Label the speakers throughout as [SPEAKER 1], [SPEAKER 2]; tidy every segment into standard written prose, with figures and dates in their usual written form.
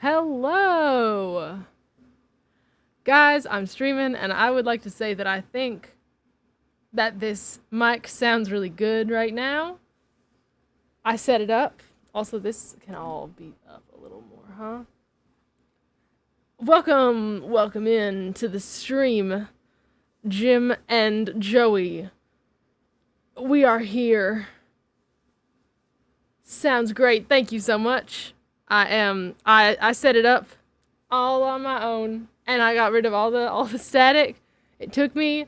[SPEAKER 1] Hello! Guys, I'm streaming, and I would like to say that I think that this mic sounds really good right now. I set it up. Also, this can all be up a little more, huh? Welcome in to the stream, Jim and Joey. We are here. Sounds great. Thank you so much. I set it up all on my own, and I got rid of all the static. It took me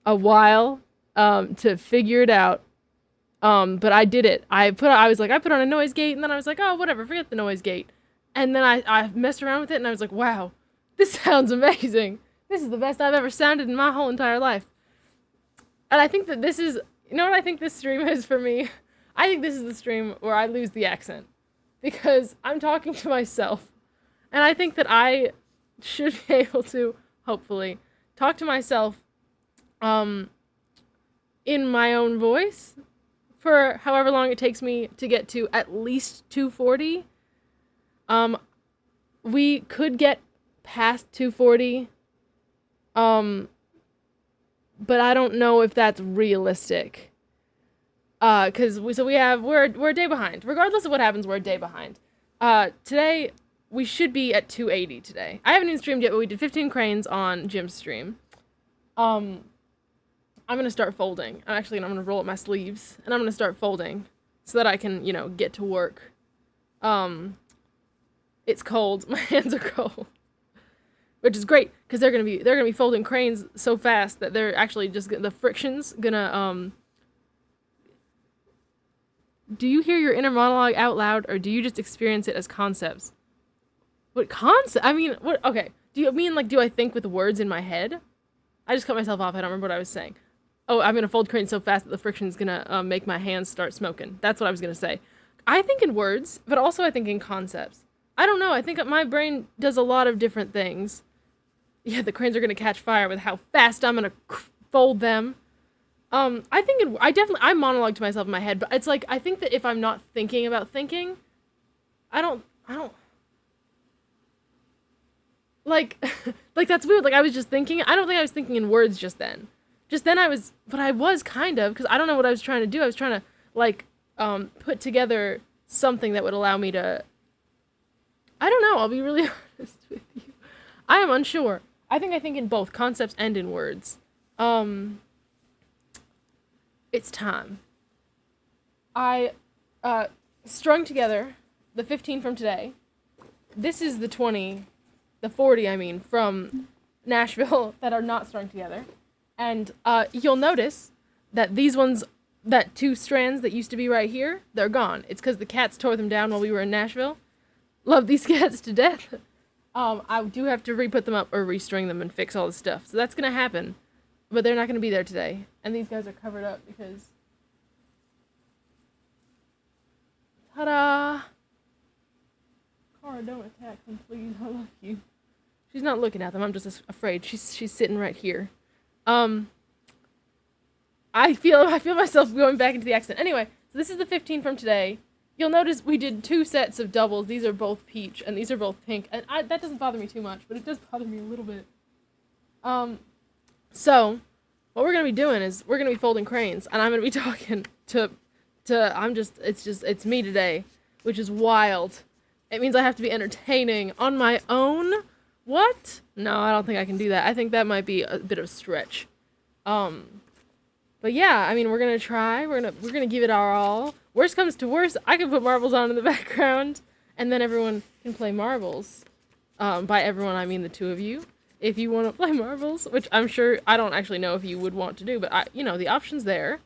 [SPEAKER 1] a while to figure it out. But I did it. I put on a noise gate, and then I was like, oh, whatever, forget the noise gate. And then I messed around with it, and I was like, wow, this sounds amazing. This is the best I've ever sounded in my whole entire life. And I think that this is, you know what I think this stream is for me? I think this is the stream where I lose the accent. Because I'm talking to myself. And I think that I should be able to, hopefully, talk to myself in my own voice for however long it takes me to get to at least 240. We could get past 240. But I don't know if that's realistic. Cause we're a day behind. Regardless of what happens, we're a day behind. Today we should be at 280 today. I haven't even streamed yet, but we did 15 cranes on Jim's stream. I'm gonna start folding. I'm gonna roll up my sleeves, and I'm gonna start folding so that I can, get to work. It's cold. My hands are cold. Which is great, because they're gonna be folding cranes so fast that they're actually just the friction's gonna Do you hear your inner monologue out loud, or do you just experience it as concepts? What concept? I mean, what? Okay. Do you mean, do I think with words in my head? I just cut myself off. I don't remember what I was saying. Oh, I'm gonna fold crane so fast that the friction's gonna make my hands start smoking. That's what I was gonna say. I think in words, but also I think in concepts. I don't know. I think my brain does a lot of different things. Yeah, the cranes are gonna catch fire with how fast I'm gonna fold them. I monologue to myself in my head, but it's I think that if I'm not thinking about thinking, I don't, that's weird, I was just thinking, I don't think I was thinking in words just then. But I was kind of, because I don't know what I was trying to do. I was trying to, put together something that would allow me to, I don't know, I'll be really honest with you. I am unsure. I think in both concepts and in words. It's time. I strung together the 15 from today. This is the 40 from Nashville that are not strung together. And you'll notice that these ones, that 2 strands that used to be right here, they're gone. It's because the cats tore them down while we were in Nashville. Love these cats to death. I do have to re-put them up or restring them and fix all the stuff. So that's going to happen. But they're not going to be there today. And these guys are covered up because... Ta-da! Cara, don't attack them, please. I love you. She's not looking at them. I'm just afraid. She's sitting right here. I feel myself going back into the accent. Anyway, so this is the 15 from today. You'll notice we did 2 sets of doubles. These are both peach, and these are both pink. And that doesn't bother me too much, but it does bother me a little bit. So, what we're gonna be doing is we're gonna be folding cranes, and I'm gonna be talking it's me today, which is wild. It means I have to be entertaining on my own. What? No, I don't think I can do that. I think that might be a bit of a stretch. But yeah, we're gonna try. We're gonna give it our all. Worst comes to worst, I can put marbles on in the background, and then everyone can play marbles. By everyone, I mean the 2 of you. If you want to play marbles, which I'm sure, I don't actually know if you would want to do, but the option's there.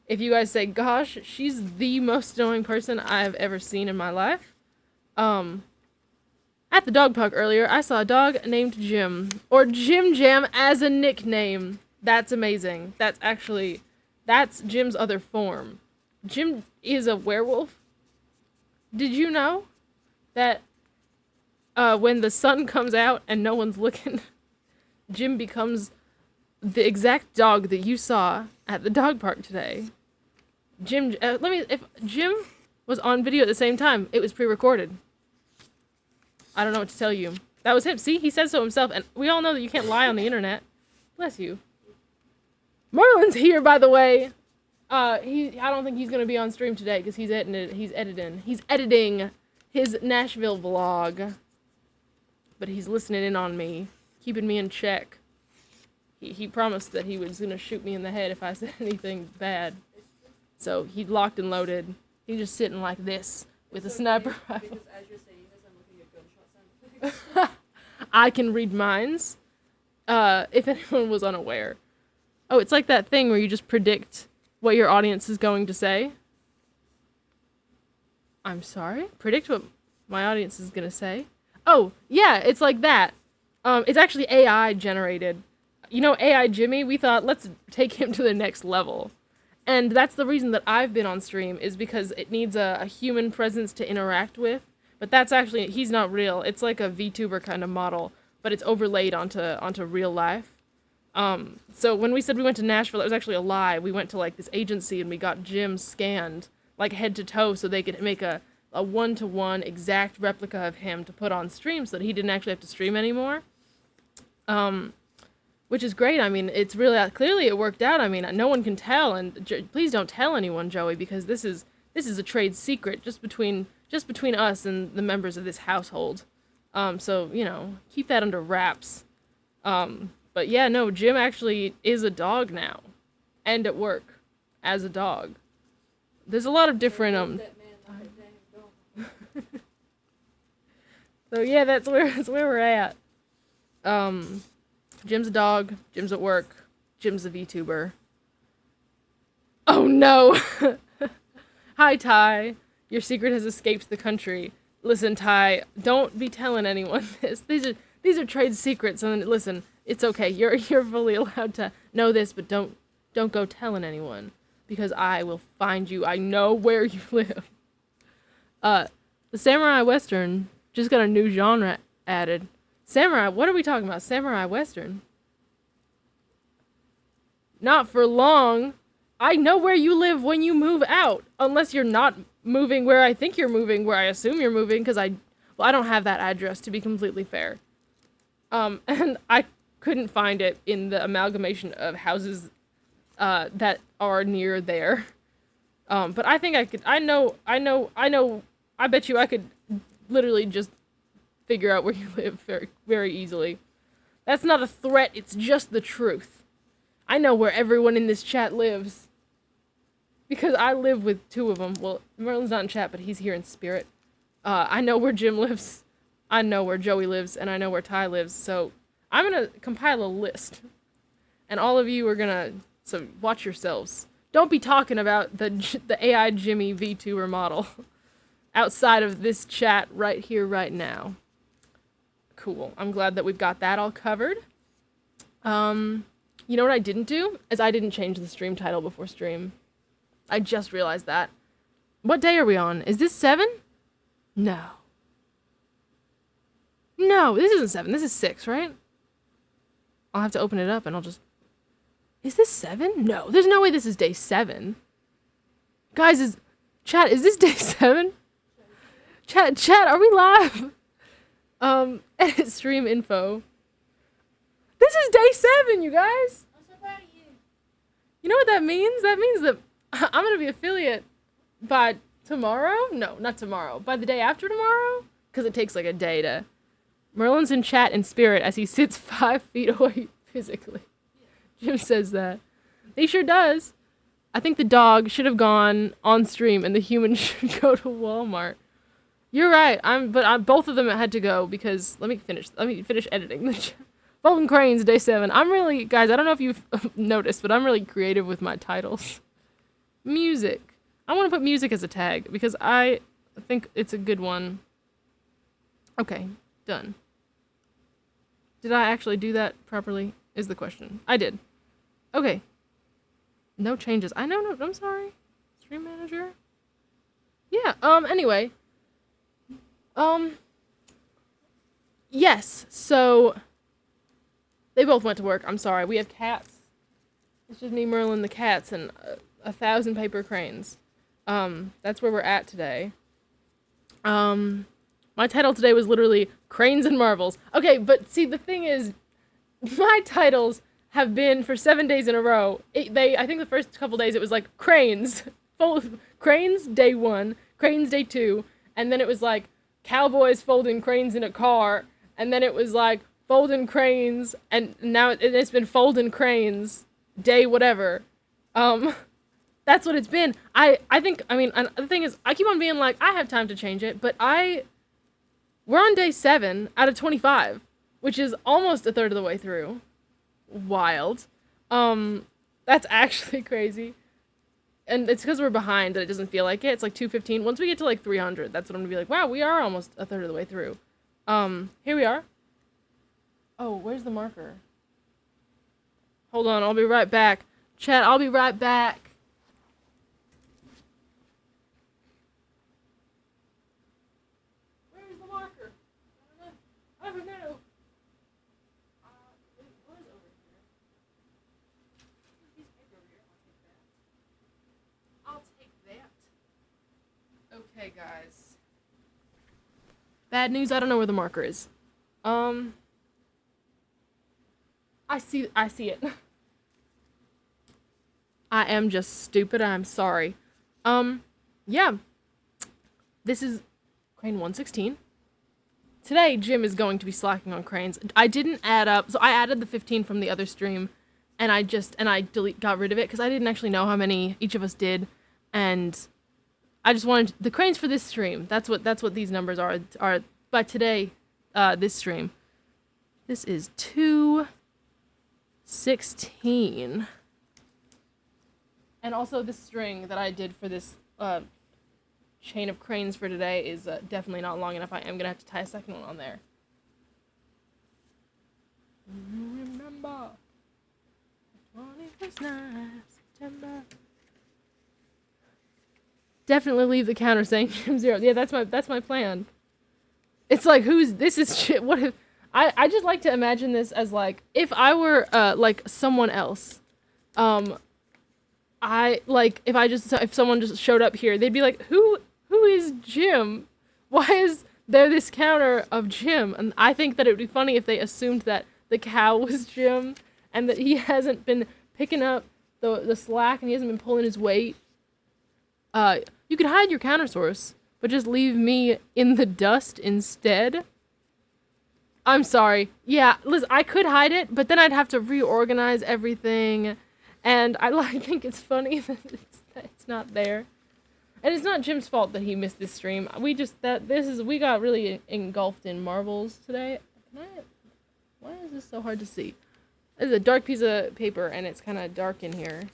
[SPEAKER 1] If you guys say, gosh, she's the most annoying person I've ever seen in my life. At the dog park earlier, I saw a dog named Jim, or Jim Jam as a nickname. That's amazing. That's Jim's other form. Jim is a werewolf. Did you know that when the sun comes out and no one's looking, Jim becomes the exact dog that you saw at the dog park today? If Jim was on video at the same time, it was pre-recorded. I don't know what to tell you. That was him. See, he said so himself, and we all know that you can't lie on the internet. Bless you. Merlin's here, by the way. I don't think he's gonna be on stream today because he's editing his Nashville vlog. But he's listening in on me, keeping me in check. He promised that he was gonna shoot me in the head if I said anything bad. So he's locked and loaded. He's just sitting like this with a sniper rifle.
[SPEAKER 2] Because as you're saying this, I'm looking at gunshot sound effects.
[SPEAKER 1] I can read minds. If anyone was unaware. Oh, it's like that thing where you just predict what your audience is going to say. I'm sorry? Predict what my audience is gonna say? Oh, yeah, it's like that. It's actually AI generated. You know, AI Jimmy, we thought, let's take him to the next level. And that's the reason that I've been on stream, is because it needs a human presence to interact with. But that's actually, he's not real. It's like a VTuber kind of model, but it's overlaid onto real life. So when we said we went to Nashville, it was actually a lie. We went to like this agency and we got Jim scanned like head to toe so they could make a one-to-one exact replica of him to put on stream so that he didn't actually have to stream anymore. Which is great. I mean, it's really, clearly it worked out. I mean, no one can tell, and please don't tell anyone, Joey, because this is a trade secret just between us and the members of this household. So, you know, keep that under wraps. But yeah, no, Jim actually is a dog now, and at work as a dog. There's a lot of different So yeah, that's where we're at. Jim's a dog, Jim's at work, Jim's a VTuber. Oh no! Hi Ty, your secret has escaped the country. Listen Ty, don't be telling anyone this. These are trade secrets, and listen, it's okay. You're fully allowed to know this, but don't go telling anyone, because I will find you. I know where you live. The Samurai Western just got a new genre added. Samurai, what are we talking about? Samurai Western? Not for long. I know where you live when you move out. Unless you're not moving where I think you're moving, where I assume you're moving, because I don't have that address, to be completely fair. And I couldn't find it in the amalgamation of houses that are near there. But I think I could, I bet you I could literally just figure out where you live very, very easily. That's not a threat, it's just the truth. I know where everyone in this chat lives. Because I live with two of them. Well, Merlin's not in chat, but he's here in spirit. I know where Jim lives, I know where Joey lives, and I know where Ty lives, so I'm gonna compile a list. And all of you are gonna, so watch yourselves. Don't be talking about the AI Jimmy VTuber model outside of this chat right here, right now. Cool. I'm glad that we've got that all covered. You know what I didn't do? Is I didn't change the stream title before stream. I just realized that. What day are we on? Is this 7? No. No, this isn't 7. This is 6, right? I'll have to open it up and I'll just... Is this 7? No, there's no way this is day 7. Guys, Chat, is this day 7? Chat, are we live? Edit stream info. This is day 7, you guys!
[SPEAKER 2] I'm so proud of you.
[SPEAKER 1] You know what that means? That means that I'm gonna be affiliate by tomorrow? No, not tomorrow. By the day after tomorrow? Because it takes like a day to... Merlin's in chat in spirit as he sits 5 feet away physically. Jim says that. He sure does. I think the dog should have gone on stream and the human should go to Walmart. You're right. Both of them had to go because let me finish editing the chat. Foldin Cranes, day 7. I'm really, guys, I don't know if you've noticed, but I'm really creative with my titles. Music. I want to put music as a tag because I think it's a good one. Okay, done. Did I actually do that properly? Is the question. I did. Okay. No changes. I know, no, I'm sorry. Stream manager. Yeah, anyway. Yes, so they both went to work. I'm sorry. We have cats. It's just me, Merlin, the cats, and 1,000 paper cranes. That's where we're at today. My title today was literally Cranes and Marbles. Okay, but see, the thing is, my titles have been for 7 days in a row. I think the first couple days it was like Cranes. Cranes day 1, Cranes day 2, and then it was like cowboys folding cranes in a car, and then it was like folding cranes, and now it's been folding cranes day whatever. That's what it's been. I think, I mean, and the thing is, I keep on being like, I have time to change it, but we're on day 7 out of 25, which is almost a third of the way through. Wild. That's actually crazy. And it's because we're behind that it doesn't feel like it. It's like 2:15. Once we get to like 300, that's when I'm gonna be like, wow, we are almost a third of the way through. Here we are. Oh, where's the marker? Hold on, I'll be right back. Chat, I'll be right back. Where's the marker? I don't know. What is over here? Piece of paper over here. I'll take that. Okay, guys. Bad news, I don't know where the marker is. I see it. I am just stupid, I'm sorry. Yeah. This is crane 116. Today, Jim is going to be slacking on cranes. I didn't add up, so I added the 15 from the other stream, and I got rid of it, because I didn't actually know how many each of us did, and I just wanted, the cranes for this stream, that's what these numbers are by today, this stream. This is 216. And also this string that I did for this, chain of cranes for today is definitely not long enough. I am gonna have to tie a second one on there. You remember the 21st night of September. Definitely leave the counter saying Jim 0. Yeah, that's my plan. It's like, this is shit. What if I just like to imagine this as like, if I were like someone else, if someone just showed up here, they'd be like, who is Jim? Why is there this counter of Jim? And I think that it would be funny if they assumed that the cow was Jim and that he hasn't been picking up the slack and he hasn't been pulling his weight. You could hide your counter source, but just leave me in the dust instead. I'm sorry. Yeah, listen, I could hide it, but then I'd have to reorganize everything, and I think it's funny that it's not there. And it's not Jim's fault that he missed this stream. We got really engulfed in marbles today. Why is this so hard to see? This is a dark piece of paper, and it's kind of dark in here.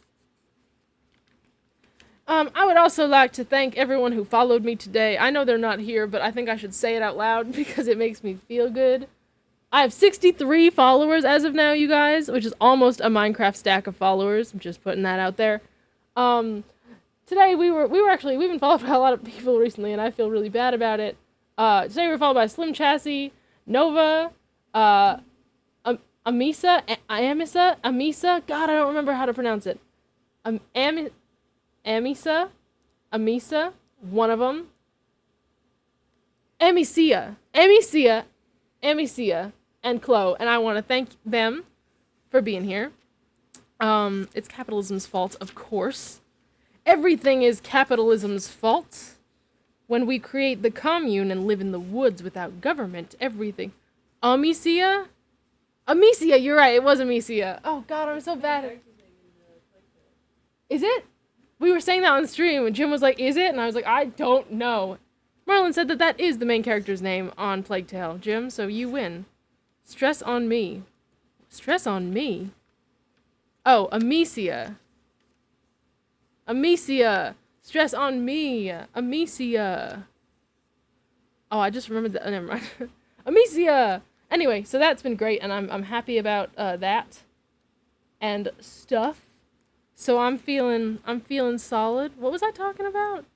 [SPEAKER 1] I would also like to thank everyone who followed me today. I know they're not here, but I think I should say it out loud because it makes me feel good. I have 63 followers as of now, you guys, which is almost a Minecraft stack of followers. I'm just putting that out there. Today we've been followed by a lot of people recently, and I feel really bad about it. Today we were followed by Slim Chassis, Nova, Amisa, God, I don't remember how to pronounce it. Amisa, one of them. Amicia, and Chloe, and I want to thank them for being here. It's capitalism's fault, of course. Everything is capitalism's fault. When we create the commune and live in the woods without government, everything. Amicia, you're right, it was Amicia. Oh god, I'm so bad. Is it? We were saying that on stream, and Jim was like, is it? And I was like, I don't know. Marlon said that is the main character's name on Plague Tale, Jim, so you win. Stress on me. Stress on me? Oh, Amicia. Stress on me. Amicia. Oh, I just remembered that. Oh, never mind. Amicia! Anyway, so that's been great, and I'm happy about that and stuff. So I'm feeling solid. What was I talking about?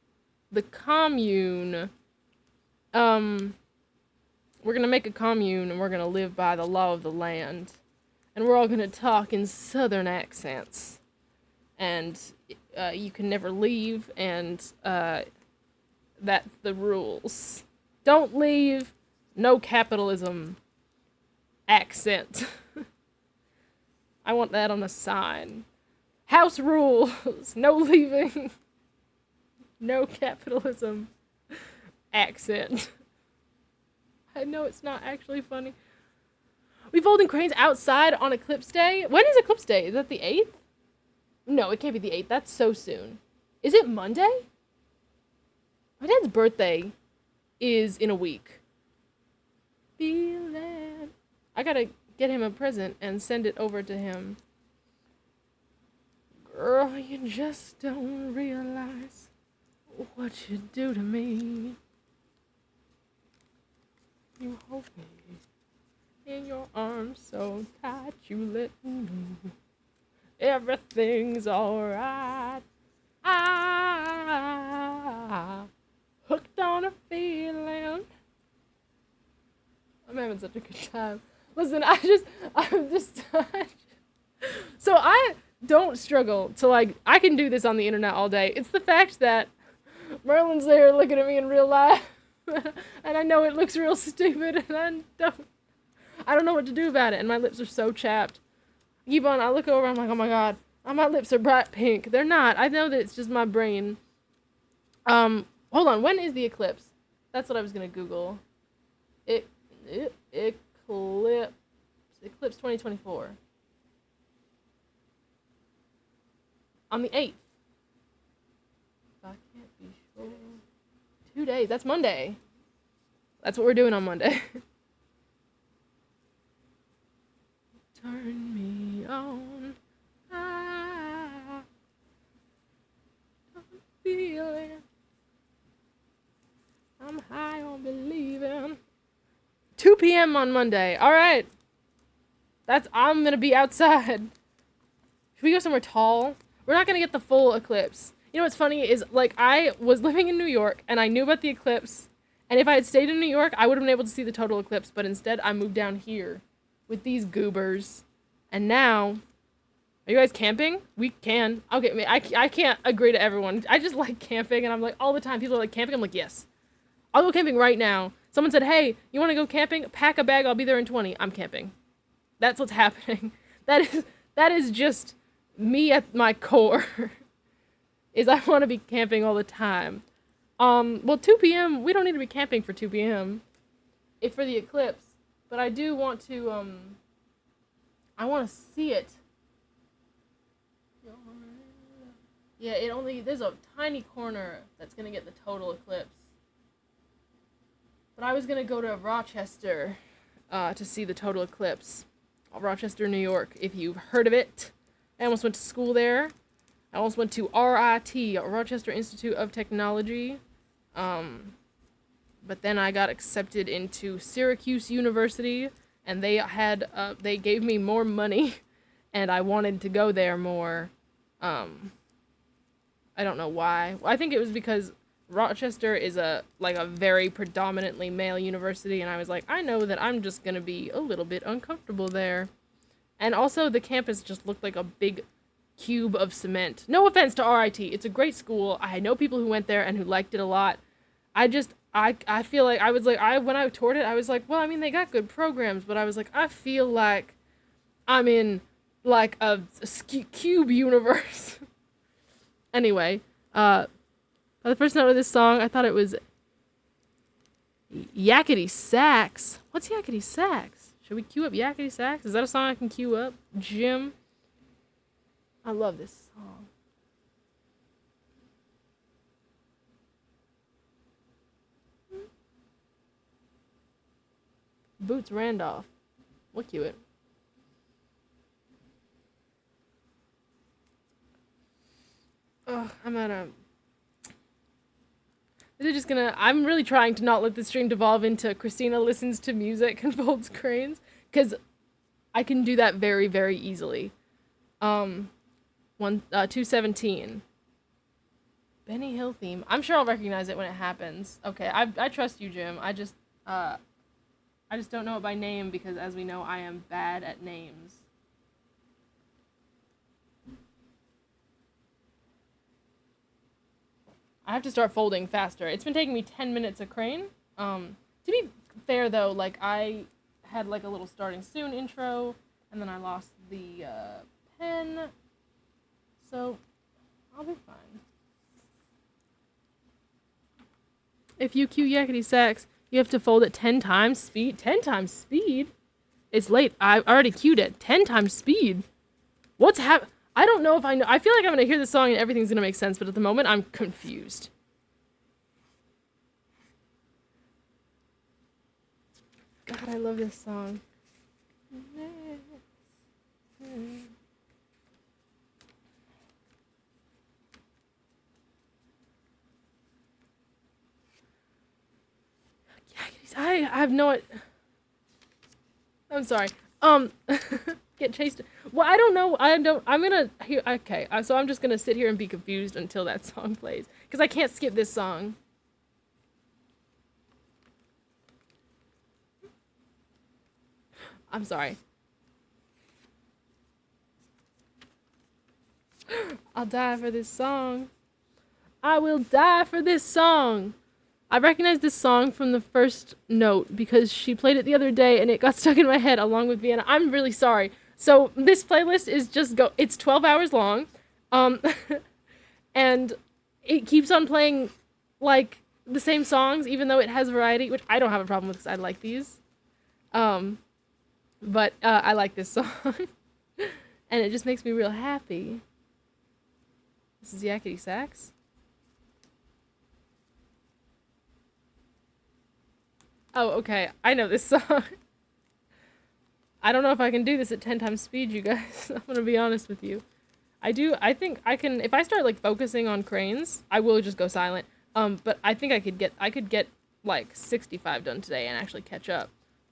[SPEAKER 1] The commune. We're gonna make a commune, and we're gonna live by the law of the land, and we're all gonna talk in southern accents, and you can never leave, and that's the rules. Don't leave. No capitalism. Accent. I want that on a sign. House rules. No leaving. No capitalism. Accent. I know it's not actually funny. We folding cranes outside on Eclipse Day? When is Eclipse Day? Is that the 8th? No, it can't be the 8th. That's so soon. Is it Monday? My dad's birthday is in a week. Feeling. I gotta get him a present and send it over to him. Girl, you just don't realize what you do to me. You hold me in your arms so tight, you let me know everything's alright. Hooked on a feeling. I'm having such a good time. Listen, I'm just so I don't struggle to like, I can do this on the internet all day. It's the fact that Merlin's there looking at me in real life, and I know it looks real stupid, and I don't know what to do about it, and my lips are so chapped. I look over, I'm like, oh my god, my lips are bright pink. They're not. I know that it's just my brain. Hold on, when is the eclipse? That's what I was gonna Google. Eclipse 2024. On the 8th. I can't be sure. 2 days. That's Monday. That's what we're doing on Monday. Turn me on. I'm feeling. I'm high on believing. 2 p.m. on Monday. All right. I'm gonna be outside. Should we go somewhere tall? We're not gonna get the full eclipse. You know what's funny is, like, I was living in New York and I knew about the eclipse, and if I had stayed in New York, I would have been able to see the total eclipse, but instead I moved down here with these goobers. And now, are you guys camping? We can. Okay, I can't agree to everyone. I just like camping, and I'm like, all the time, people are like, camping? I'm like, yes. I'll go camping right now. Someone said, hey, you want to go camping? Pack a bag, I'll be there in 20. I'm camping. That's what's happening. That is just me at my core. Is I want to be camping all the time. Well, 2 p.m., we don't need to be camping for 2 p.m. If for the eclipse. But I do want to, I want to see it. Yeah, there's a tiny corner that's going to get the total eclipse. But I was going to go to Rochester to see the total eclipse. Rochester, New York, if you've heard of it. I almost went to school there. I almost went to RIT, Rochester Institute of Technology. But then I got accepted into Syracuse University, and they gave me more money, and I wanted to go there more. I don't know why. I think it was because Rochester is a very predominantly male university, and I was like, I know that I'm just gonna be a little bit uncomfortable there. And also the campus just looked like a big cube of cement. No offense to RIT, it's a great school. I know people who went there and who liked it a lot. I feel like when I toured it, I was like, well, I mean, they got good programs, but I was like, I feel like I'm in like a cube universe. Anyway, by the first note of this song, I thought it was Yakety Sax. What's Yakety Sax? Should we cue up Yakety Sax? Is that a song I can cue up? Jim? I love this song. Boots Randolph. We'll cue it. Ugh, I'm really trying to not let this stream devolve into Christina listens to music and folds cranes, because I can do that very, very easily. 217. Benny Hill theme. I'm sure I'll recognize it when it happens. Okay, I trust you, Jim. I just don't know it by name because, as we know, I am bad at names. I have to start folding faster. It's been taking me 10 minutes a crane. To be fair though, like I had like a little starting soon intro, and then I lost the pen, so I'll be fine. If you cue yakety sax, you have to fold it 10 times speed. 10 times speed? It's late. I already cued it. 10 times speed. What's I don't know if I know. I feel like I'm gonna hear the song and everything's gonna make sense, but at the moment I'm confused. God, I love this song. I have no. I'm sorry. Get chased. Well, I don't know. I'm gonna here. Okay, so I'm just gonna sit here and be confused until that song plays because I can't skip this song. I'm sorry. I'll die for this song. I will die for this song. I recognize this song from the first note because she played it the other day and it got stuck in my head along with Vienna. I'm really sorry. So this playlist is it's 12 hours long. And it keeps on playing like the same songs even though it has variety, which I don't have a problem with because I like these. But I like this song. And it just makes me real happy. This is Yakety Sax. Oh, okay. I know this song. I don't know if I can do this at 10 times speed, you guys. I'm gonna be honest with you. I think I can, if I start, like, focusing on cranes, I will just go silent. But I think I could get, like, 65 done today and actually catch up.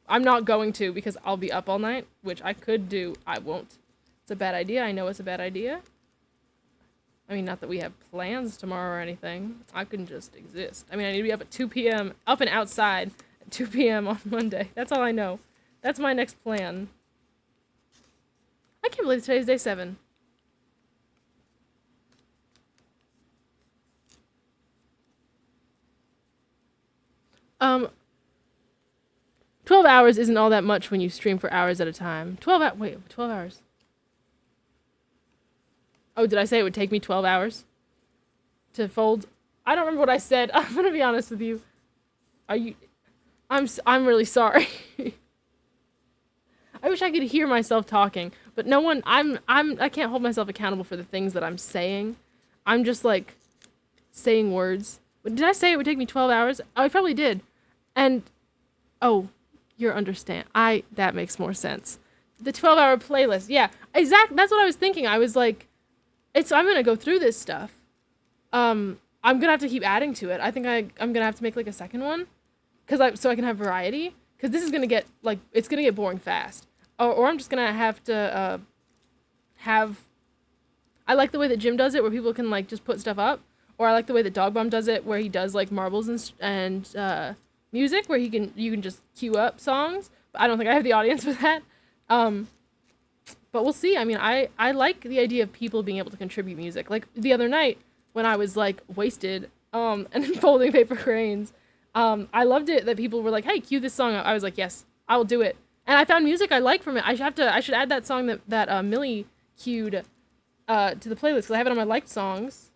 [SPEAKER 1] I'm not going to because I'll be up all night, which I could do. I won't. It's a bad idea. I know it's a bad idea. I mean, not that we have plans tomorrow or anything. I can just exist. I mean, I need to be up at 2 p.m., up and outside at 2 p.m. on Monday. That's all I know. That's my next plan. I can't believe today's day 7. Um, 12 hours isn't all that much when you stream for hours at a time. 12 hours. Oh, did I say it would take me 12 hours to fold? I don't remember what I said. I'm gonna be honest with you. I'm really sorry. I wish I could hear myself talking, but no one, I can't hold myself accountable for the things that I'm saying. I'm just like saying words. Did I say it would take me 12 hours? Oh, I probably did. And, oh, you're that makes more sense. The 12-hour playlist. Yeah, exactly. That's what I was thinking. I was like, I'm gonna go through this stuff. I'm gonna have to keep adding to it. I think I'm gonna have to make like a second one, so I can have variety. Cause this is gonna get it's gonna get boring fast. Or I'm just gonna have to have. I like the way that Jim does it, where people can like just put stuff up. Or I like the way that Dog Bomb does it, where he does like marbles and music, where you can just queue up songs. But I don't think I have the audience for that. But we'll see. I mean, I like the idea of people being able to contribute music. Like the other night when I was like wasted and folding paper cranes, I loved it that people were like, "Hey, cue this song." I was like, "Yes, I will do it." And I found music I like from it. I should add that song that Millie queued to the playlist because I have it on my liked songs.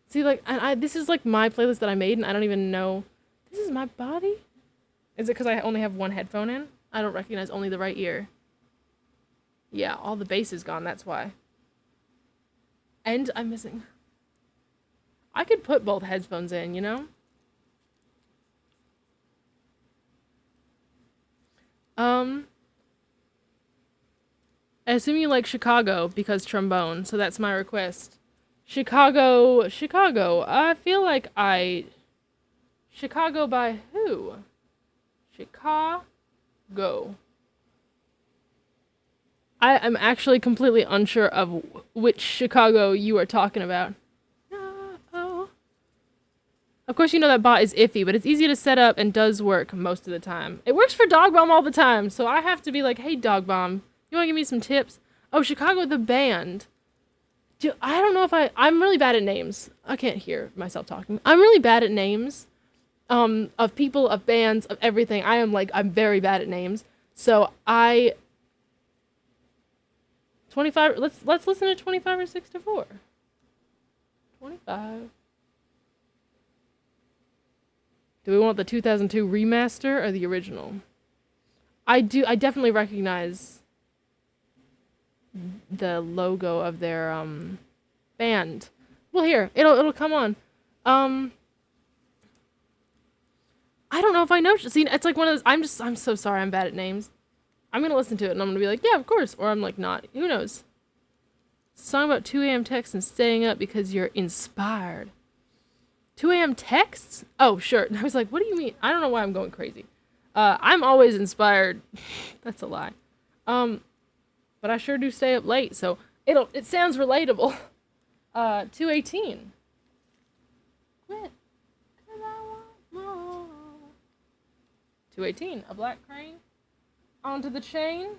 [SPEAKER 1] See, like, this is like my playlist that I made, and I don't even know. This is my body. Is it because I only have one headphone in? I don't recognize only the right ear. Yeah, all the bass is gone, that's why. And I'm missing. I could put both headphones in, you know? I assume you like Chicago because trombone, so that's my request. Chicago. I feel like Chicago by who? Chicago. I am actually completely unsure of which Chicago you are talking about. No. Of course, you know that bot is iffy, but it's easy to set up and does work most of the time. It works for Dog Bomb all the time, so I have to be like, hey, Dog Bomb, you want to give me some tips? Oh, Chicago the band. I don't know if I'm really bad at names. I can't hear myself talking. I'm really bad at names. of people, of bands, of everything. I'm very bad at names. So 25, let's listen to 25 or 6 to 4. 25. Do we want the 2002 remaster or the original? I definitely recognize the logo of their band. Well, here, it'll come on. I don't know if I know. See, it's like one of those. I'm so sorry. I'm bad at names. I'm gonna listen to it and I'm gonna be like, yeah, of course, or I'm like not. Who knows? It's a song about 2 a.m. texts and staying up because you're inspired. 2 a.m. texts? Oh, sure. I was like, what do you mean? I don't know why I'm going crazy. I'm always inspired. That's a lie. But I sure do stay up late, so it sounds relatable. 218. Quit. 'Cause I want more. 218. A black crane. Onto the chain.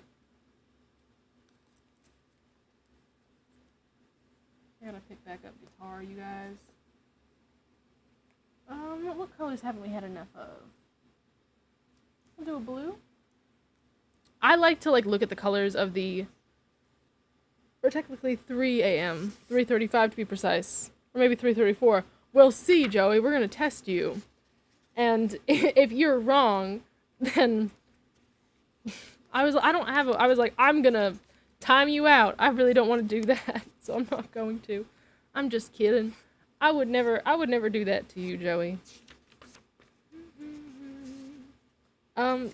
[SPEAKER 1] I gotta pick back up guitar, you guys. What colors haven't we had enough of? We'll do a blue. I like to look at the colors of the, or technically 3 a.m. 3:35 to be precise, or maybe 3:34. We'll see, Joey. We're gonna test you, and if you're wrong, then I was like, I'm gonna time you out. I really don't want to do that, so I'm not going to. I'm just kidding. I would never do that to you, Joey.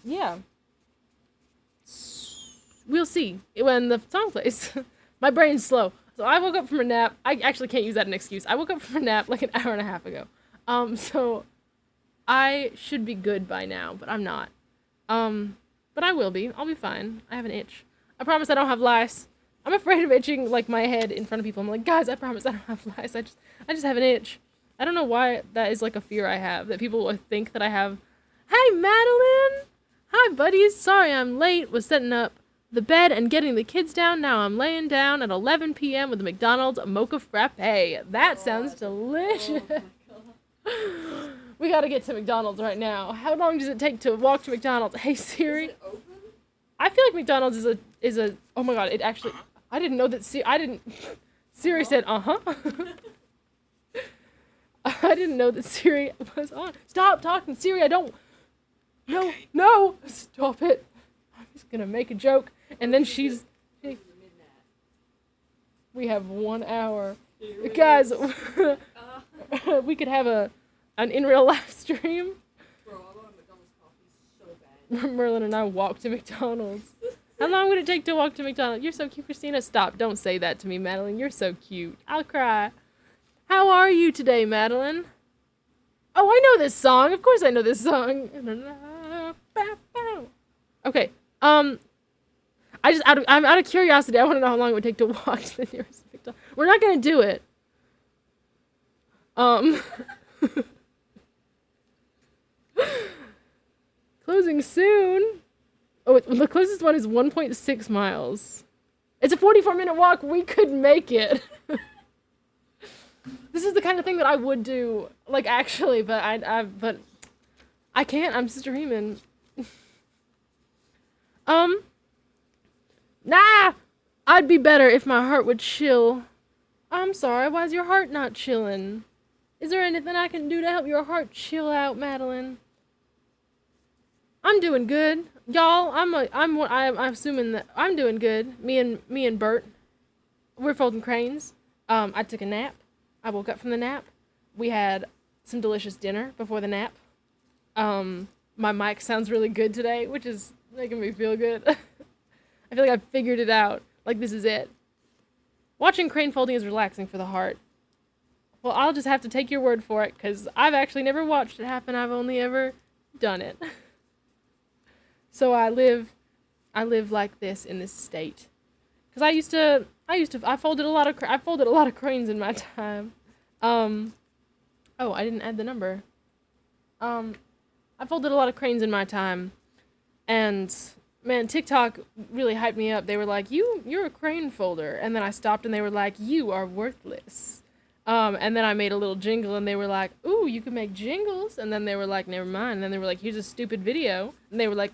[SPEAKER 1] Yeah. We'll see when the song plays. My brain's slow. So I woke up from a nap. I actually can't use that as an excuse. I woke up from a nap like an hour and a half ago. So I should be good by now, but I'm not. But I will be. I'll be fine. I have an itch. I promise I don't have lice. I'm afraid of itching my head in front of people. I'm like, guys, I promise I don't have lice. I just have an itch. I don't know why that is a fear I have, that people will think that I have. Hey, Madeline! Hi, buddies. Sorry I'm late. Was setting up the bed and getting the kids down. Now I'm laying down at 11 p.m. with a McDonald's mocha frappe. That sounds delicious. Oh we gotta get to McDonald's right now. How long does it take to walk to McDonald's? Hey, Siri.
[SPEAKER 2] Is it open?
[SPEAKER 1] I feel like McDonald's is a. Oh my god! It actually. I didn't know that. Siri said, uh-huh. I didn't know that Siri was on. Stop talking, Siri. I don't. No. Stop it. I'm just gonna make a joke, and then we have 1 hour, guys. We could have an in real life stream.
[SPEAKER 2] Bro, I want a McDonald's coffee so bad.
[SPEAKER 1] Merlin and I walk to McDonald's. How long would it take to walk to McDonald's? You're so cute, Christina. Stop. Don't say that to me, Madeline. You're so cute. I'll cry. How are you today, Madeline? Oh, I know this song. Of course I know this song. Okay. I'm out of curiosity. I want to know how long it would take to walk to the nearest McDonald's. We're not going to do it. Closing soon. Oh, the closest one is 1.6 miles. It's a 44-minute walk. We could make it. This is the kind of thing that I would do, actually, but I can't. I'm streaming. Nah! I'd be better if my heart would chill. I'm sorry, why's your heart not chilling? Is there anything I can do to help your heart chill out, Madeline? I'm doing good. Y'all, I'm assuming that I'm doing good. Me and Bert, we're folding cranes. I took a nap. I woke up from the nap. We had some delicious dinner before the nap. My mic sounds really good today, which is making me feel good. I feel like I figured it out. This is it. Watching crane folding is relaxing for the heart. Well, I'll just have to take your word for it, because I've actually never watched it happen. I've only ever done it. So I live like this in this state. Because I folded a lot of cranes in my time. Oh, I didn't add the number. I folded a lot of cranes in my time, and man, TikTok really hyped me up. They were like, you're a crane folder, and then I stopped, and they were like, you are worthless. And then I made a little jingle, and they were like, "Ooh, you can make jingles." And then they were like, "Never mind." And then they were like, "Here's a stupid video." And they were like,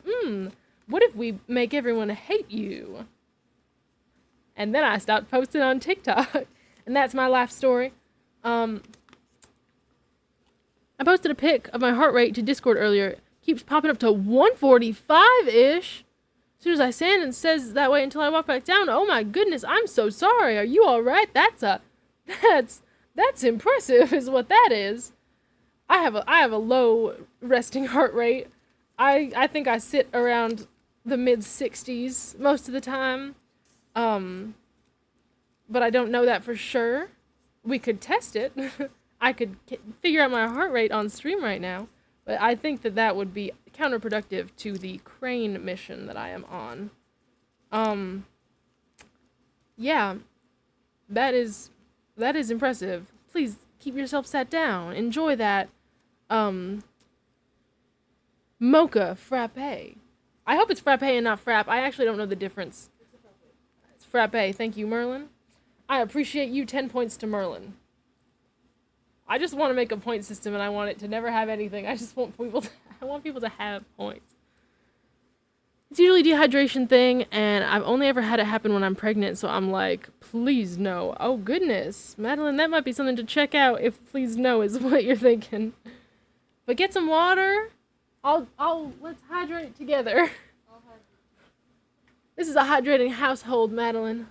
[SPEAKER 1] what if we make everyone hate you?" And then I stopped posting on TikTok, and that's my life story. I posted a pic of my heart rate to Discord earlier. It keeps popping up to 145-ish. As soon as I stand, and says that way until I walk back down. Oh my goodness, I'm so sorry. Are you all right? That's impressive, is what that is. I have a low resting heart rate. I think I sit around the mid 60s most of the time. But I don't know that for sure. We could test it. I could figure out my heart rate on stream right now, but I think that would be counterproductive to the crane mission that I am on. Yeah, that is impressive. Please keep yourself sat down. Enjoy that, mocha frappe. I hope it's frappe and not frap. I actually don't know the difference. It's frappe. Thank you, Merlin. I appreciate you. 10 points to Merlin. I just want to make a point system, and I want it to never have anything. I just want people to have points. It's usually a dehydration thing, and I've only ever had it happen when I'm pregnant, so I'm like, please no. Oh goodness, Madeline, that might be something to check out if please no is what you're thinking. But get some water. Let's hydrate together. This is a hydrating household, Madeline.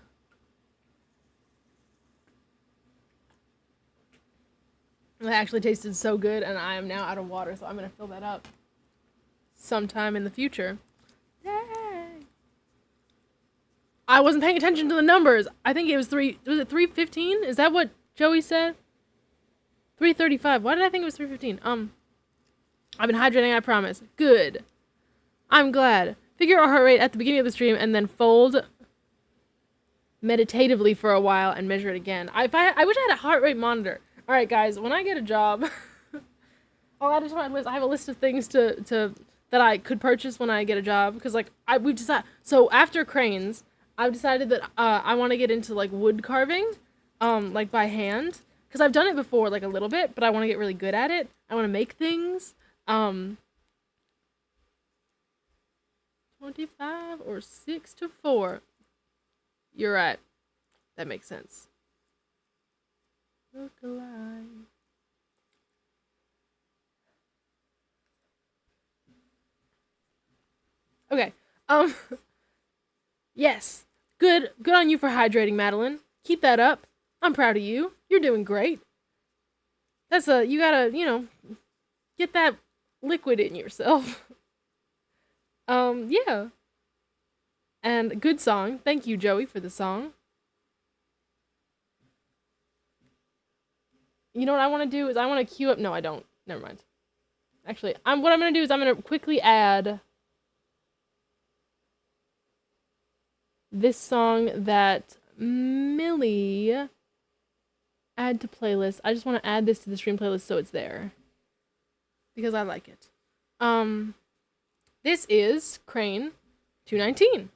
[SPEAKER 1] That actually tasted so good, and I am now out of water, so I'm gonna fill that up sometime in the future. Yay! I wasn't paying attention to the numbers. I think it was 315? Is that what Joey said? 335. Why did I think it was 315? I've been hydrating, I promise. Good. I'm glad. Figure our heart rate at the beginning of the stream and then fold meditatively for a while and measure it again. I wish I had a heart rate monitor. Alright guys, when I get a job, I'll add it to my list. I have a list of things that I could purchase when I get a job, because like we've decided. So after cranes, I've decided that I want to get into like wood carving, like by hand, because I've done it before like a little bit, but I want to get really good at it. I want to make things. 25 or 6 to 4. You're right. That makes sense. Look alive. Okay. Yes. Good on you for hydrating, Madeline. Keep that up. I'm proud of you. You're doing great. You gotta, get that liquid in yourself. Yeah. And good song. Thank you, Joey, for the song. You know what I want to do is I want to queue up. No, I don't. Never mind. Actually, what I'm going to do is I'm going to quickly add this song that Millie add to playlist. I just want to add this to the stream playlist so it's there, because I like it. This is Crane 219.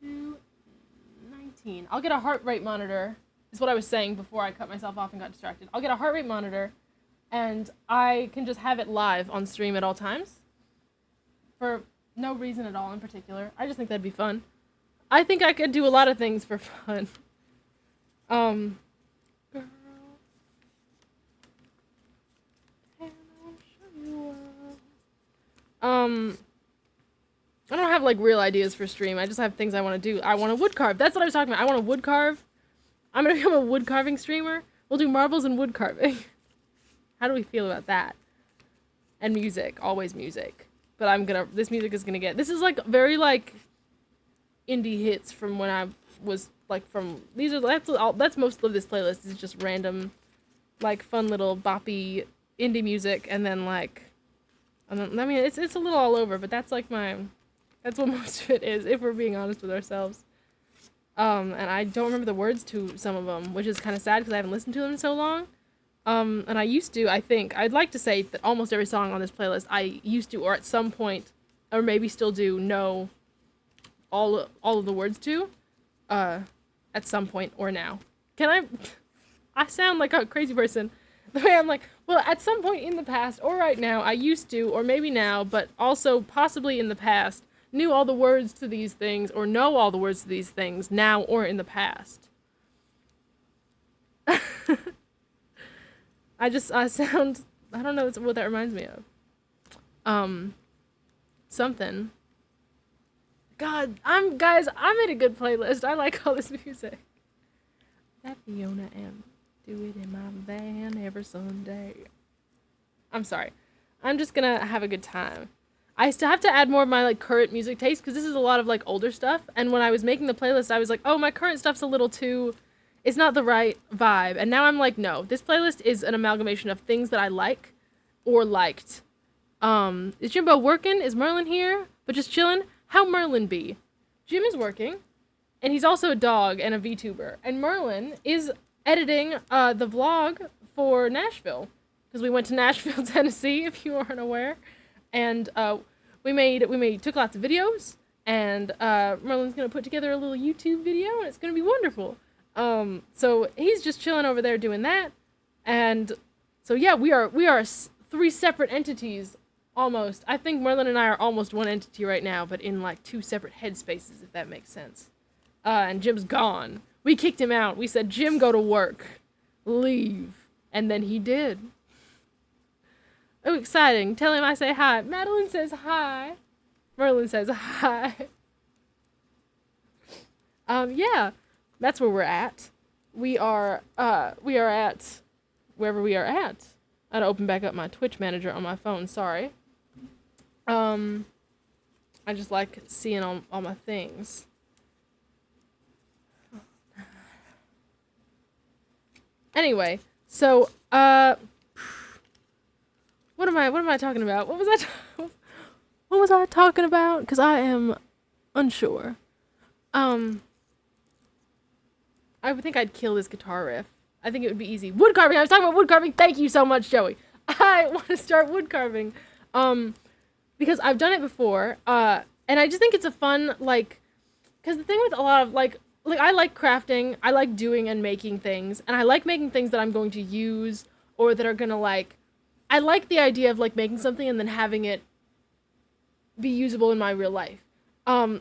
[SPEAKER 1] 219. I'll get a heart rate monitor. Is what I was saying before I cut myself off and got distracted. I'll get a heart rate monitor, and I can just have it live on stream at all times. For no reason at all in particular. I just think that'd be fun. I think I could do a lot of things for fun. Girl. Can I show you I don't have like real ideas for stream. I just have things I want to do. I want to wood carve. That's what I was talking about. I want to wood carve. I'm gonna become a wood carving streamer. We'll do marbles and wood carving. How do we feel about that? And music, always music. But this music is gonna this is like very like indie hits from when I was like that's most of this playlist is just random, like fun little boppy indie music, and then like, I mean it's a little all over, but that's like that's what most of it is, if we're being honest with ourselves. And I don't remember the words to some of them, which is kind of sad because I haven't listened to them in so long. And I used to, I think, I'd like to say that almost every song on this playlist, I used to, or at some point, or maybe still do, know all of the words to, at some point or now. I sound like a crazy person. The way I'm like, well, at some point in the past, or right now, I used to, or maybe now, but also possibly in the past, knew all the words to these things, or know all the words to these things, now or in the past. I sound, I don't know what that reminds me of. Something. God, I made a good playlist. I like all this music. That Fiona M. Do it in my van every Sunday. I'm sorry. I'm just gonna have a good time. I still have to add more of my like current music taste because this is a lot of like older stuff. And when I was making the playlist, I was like, oh, my current stuff's a little too. It's not the right vibe. And now I'm like, no, this playlist is an amalgamation of things that I like or liked. Is Jimbo working? Is Merlin here? But just chilling? How Merlin be? Jim is working, and he's also a dog and a VTuber. And Merlin is editing the vlog for Nashville because we went to Nashville, Tennessee, if you aren't aware. And we took lots of videos, and Merlin's gonna put together a little YouTube video, and it's gonna be wonderful. So he's just chilling over there doing that, and so yeah, we are three separate entities almost. I think Merlin and I are almost one entity right now, but in like two separate headspaces, if that makes sense. And Jim's gone. We kicked him out. We said, Jim, go to work, leave, and then he did. Oh, exciting. Tell him I say hi. Madeline says hi. Merlin says hi. Yeah, that's where we're at. We are at wherever we are at. I gotta open back up my Twitch manager on my phone, sorry. I just like seeing all my things. Anyway, so, what am I talking about? What was I talking about? Because I am unsure. I would think I'd kill this guitar riff. I think it would be easy. Wood carving! I was talking about wood carving! Thank you so much, Joey! I want to start wood carving. Because I've done it before, and I just think it's a fun, like, because the thing with a lot of, like, I like crafting, I like doing and making things, and I like making things that I'm going to use, or that are gonna, like, I like the idea of, like, making something and then having it be usable in my real life. Because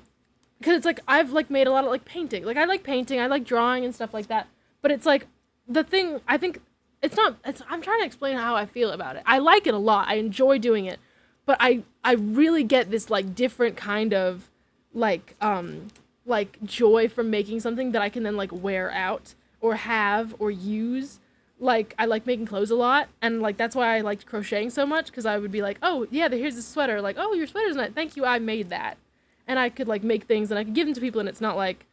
[SPEAKER 1] it's, like, I've, like, made a lot of, like, painting. Like, I like painting, I like drawing and stuff like that, but it's, like, the thing, I think, I'm trying to explain how I feel about it. I like it a lot, I enjoy doing it, but I really get this, like, different kind of, like, joy from making something that I can then, like, wear out, or have, or use. Like, I like making clothes a lot, and, like, that's why I liked crocheting so much, because I would be like, oh, yeah, here's this sweater, like, oh, your sweater's nice, thank you, I made that. And I could, like, make things, and I could give them to people, and it's not like,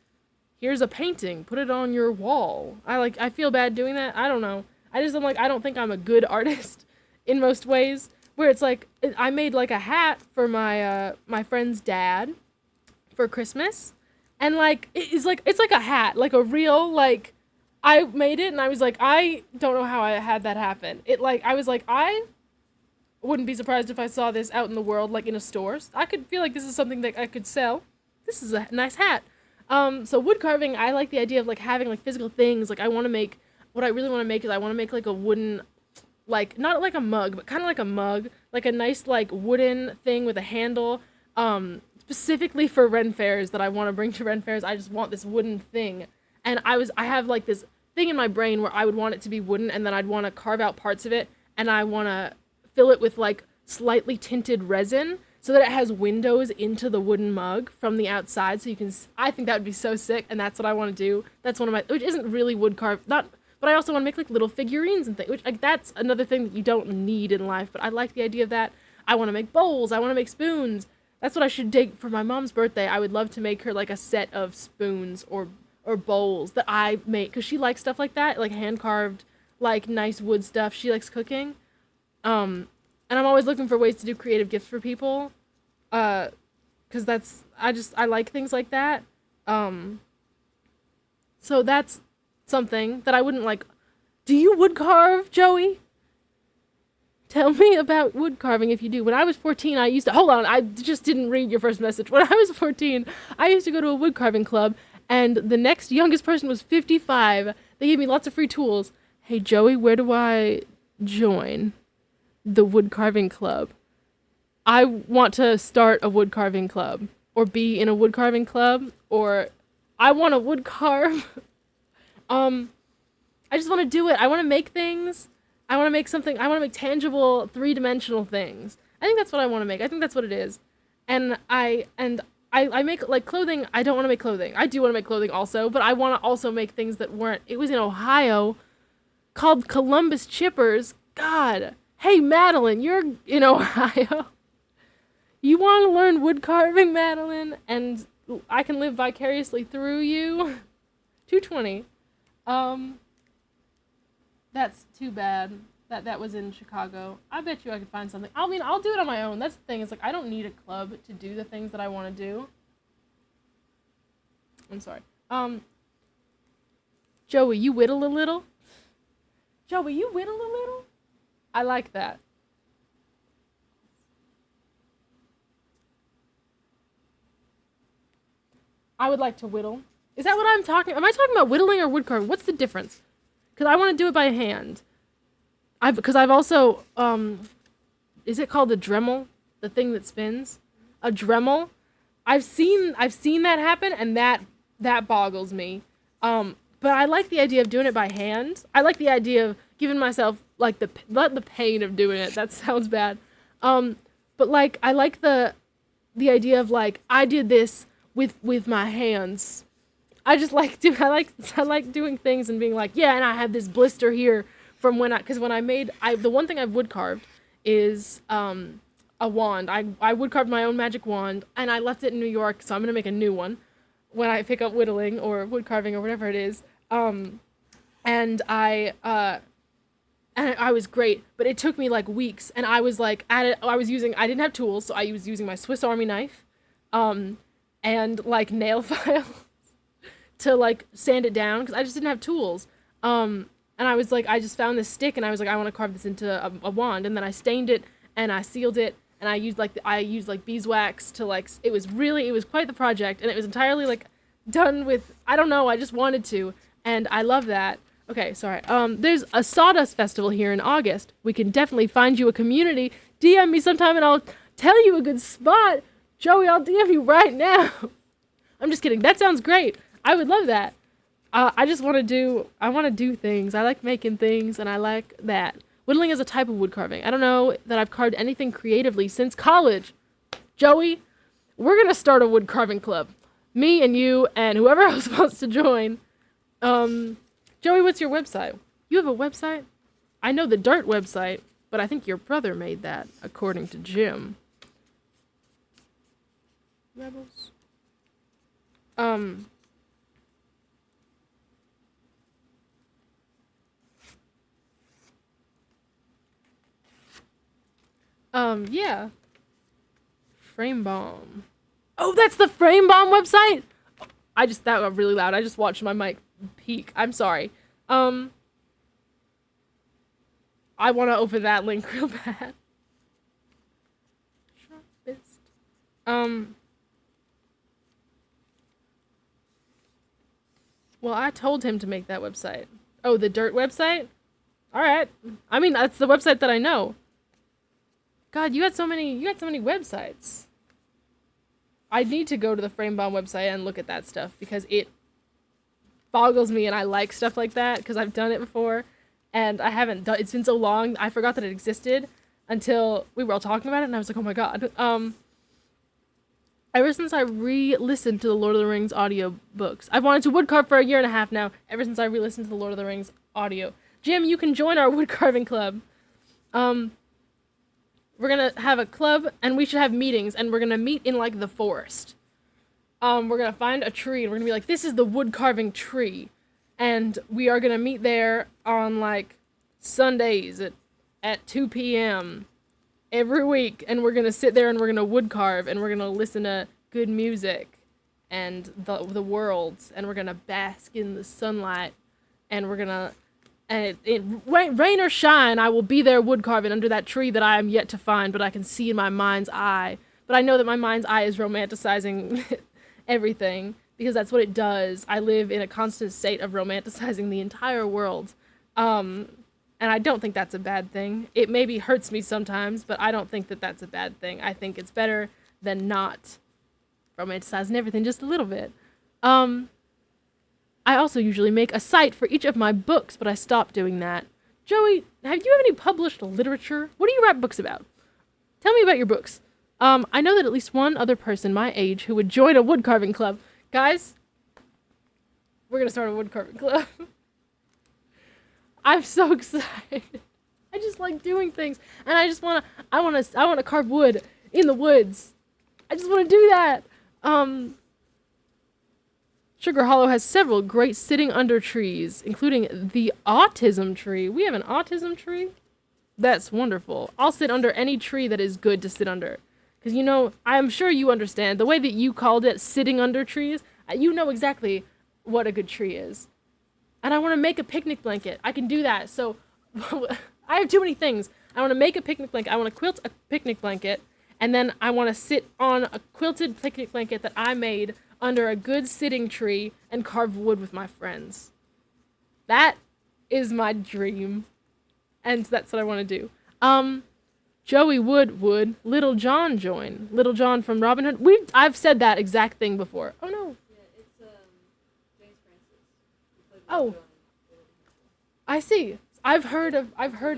[SPEAKER 1] here's a painting, put it on your wall. I feel bad doing that, I don't know. I don't think I'm a good artist in most ways, where it's like, I made, like, a hat for my friend's dad for Christmas, and, like, it's like a hat, like, a real, like, I made it, and I was like, I don't know how I had that happen. I was like, I wouldn't be surprised if I saw this out in the world, like, in a store. I could feel like this is something that I could sell. This is a nice hat. So wood carving, I like the idea of, like, having, like, physical things. Like, what I really want to make is I want to make, like, a wooden, like, not like a mug, but kind of like a mug. Like, a nice, like, wooden thing with a handle. Specifically for Ren fairs that I want to bring to Ren fairs. I just want this wooden thing. And I have, like, this thing in my brain where I would want it to be wooden, and then I'd want to carve out parts of it, and I want to fill it with, like, slightly tinted resin so that it has windows into the wooden mug from the outside, so you can, I think that would be so sick, and that's what I want to do. That's one of my, which isn't really wood carved, but I also want to make, like, little figurines and things, which, like, that's another thing that you don't need in life, but I like the idea of that. I want to make bowls, I want to make spoons. That's what I should dig for my mom's birthday. I would love to make her, like, a set of spoons or bowls that I make, because she likes stuff like that, like hand-carved, like, nice wood stuff. She likes cooking. And I'm always looking for ways to do creative gifts for people, because I like things like that. So that's something that I wouldn't, like, do you wood carve, Joey? Tell me about wood carving if you do. When I was 14, hold on, I just didn't read your first message. When I was 14, I used to go to a wood carving club, and the next youngest person was 55, They gave me lots of free tools. Hey, Joey, where do I join the wood carving club? I want to start a wood carving club, or be in a wood carving club, or I want to wood carve. I just want to do it. I want to make things. I want to make something. I want to make tangible, three-dimensional things. I think that's what I want to make. I think that's what it is. And I make like clothing. I don't want to make clothing. I do want to make clothing also, but I want to also make things that weren't. It was in Ohio, called Columbus Chippers. God. Hey, Madeline, you're in Ohio. You want to learn wood carving, Madeline? And I can live vicariously through you? 220. That's too bad that was in Chicago. I bet you I could find something. I mean, I'll do it on my own. That's the thing. It's like, I don't need a club to do the things that I want to do. I'm sorry. Joey, you whittle a little? Joey, you whittle a little? I like that. I would like to whittle. Is that what I'm talking? Am I talking about whittling or wood carving? What's the difference? Because I want to do it by hand. Because I've also, is it called a Dremel? The thing that spins? A Dremel? I've seen that happen, and that boggles me. But I like the idea of doing it by hand. I like the idea of giving myself, like, the pain of doing it. That sounds bad. But, like, I like the idea of, like, I did this with my hands. I just like I like doing things and being like, yeah, and I have this blister here from because when I made, the one thing I've wood carved is a wand. I wood carved my own magic wand, and I left it in New York, so I'm gonna make a new one when I pick up whittling or wood carving or whatever it is. And I was great, but it took me like weeks, and I was like I didn't have tools, so I was using my Swiss Army knife, and like nail files to like sand it down, because I just didn't have tools. And I was like, I just found this stick, and I was like, I want to carve this into a wand, and then I stained it, and I sealed it, and I used like beeswax to like, it was quite the project, and it was entirely like done with, I don't know, I just wanted to, and I love that. Okay, sorry. There's a Sawdust Festival here in August. We can definitely find you a community. DM me sometime, and I'll tell you a good spot. Joey, I'll DM you right now. I'm just kidding. That sounds great. I would love that. I want to do things. I like making things, and I like that. Whittling is a type of wood carving. I don't know that I've carved anything creatively since college. Joey, we're going to start a wood carving club. Me and you and whoever else wants to join. Joey, what's your website? You have a website? I know the Dirt website, but I think your brother made that, according to Jim. Rebels. Yeah. Frame Bomb. Oh, that's the Frame Bomb website? That got really loud. I just watched my mic peak. I'm sorry. I want to open that link real bad. Sharpest. Well, I told him to make that website. Oh, the Dirt website? Alright. I mean, that's the website that I know. God, you had so many websites. I need to go to the Frame Bomb website and look at that stuff, because it boggles me, and I like stuff like that because I've done it before, and I haven't done. It's been so long, I forgot that it existed until we were all talking about it, and I was like, oh my god. Ever since I re-listened to the Lord of the Rings audio books, I've wanted to woodcarve for a year and a half now. Ever since I re-listened to the Lord of the Rings audio, Jim, you can join our woodcarving club. We're gonna have a club, and we should have meetings, and we're gonna meet in, like, the forest. We're gonna find a tree, and we're gonna be like, this is the wood carving tree. And we are gonna meet there on, like, Sundays at 2 p.m. every week, and we're gonna sit there, and we're gonna wood carve, and we're gonna listen to good music, and the worlds, and we're gonna bask in the sunlight, and we're gonna... And rain or shine, I will be there wood carving under that tree that I am yet to find, but I can see in my mind's eye. But I know that my mind's eye is romanticizing everything. because that's what it does. I live in a constant state of romanticizing the entire world. And I don't think that's a bad thing. It maybe hurts me sometimes, but I don't think that that's a bad thing. I think it's better than not romanticizing everything just a little bit. I also usually make a site for each of my books, but I stopped doing that. Joey, have you any published literature? What do you write books about? Tell me about your books. I know that at least one other person my age who would join a wood carving club. Guys, we're gonna start a wood carving club. I'm so excited. I just like doing things, and I wanna carve wood in the woods. I just wanna do that. Sugar Hollow has several great sitting under trees, including the autism tree. We have an autism tree? That's wonderful. I'll sit under any tree that is good to sit under. Because, you know, I'm sure you understand. The way that you called it sitting under trees, you know exactly what a good tree is. And I want to make a picnic blanket. I can do that. So, I have too many things. I want to make a picnic blanket. I want to quilt a picnic blanket. And then I want to sit on a quilted picnic blanket that I made under a good sitting tree and carve wood with my friends. That is my dream. And that's what I want to do. Joey would Little John join. Little John from Robin Hood. I've said that exact thing before. Oh no.
[SPEAKER 2] Yeah, it's James Francis. He played
[SPEAKER 1] Oh.
[SPEAKER 2] Little John in
[SPEAKER 1] I see. I've heard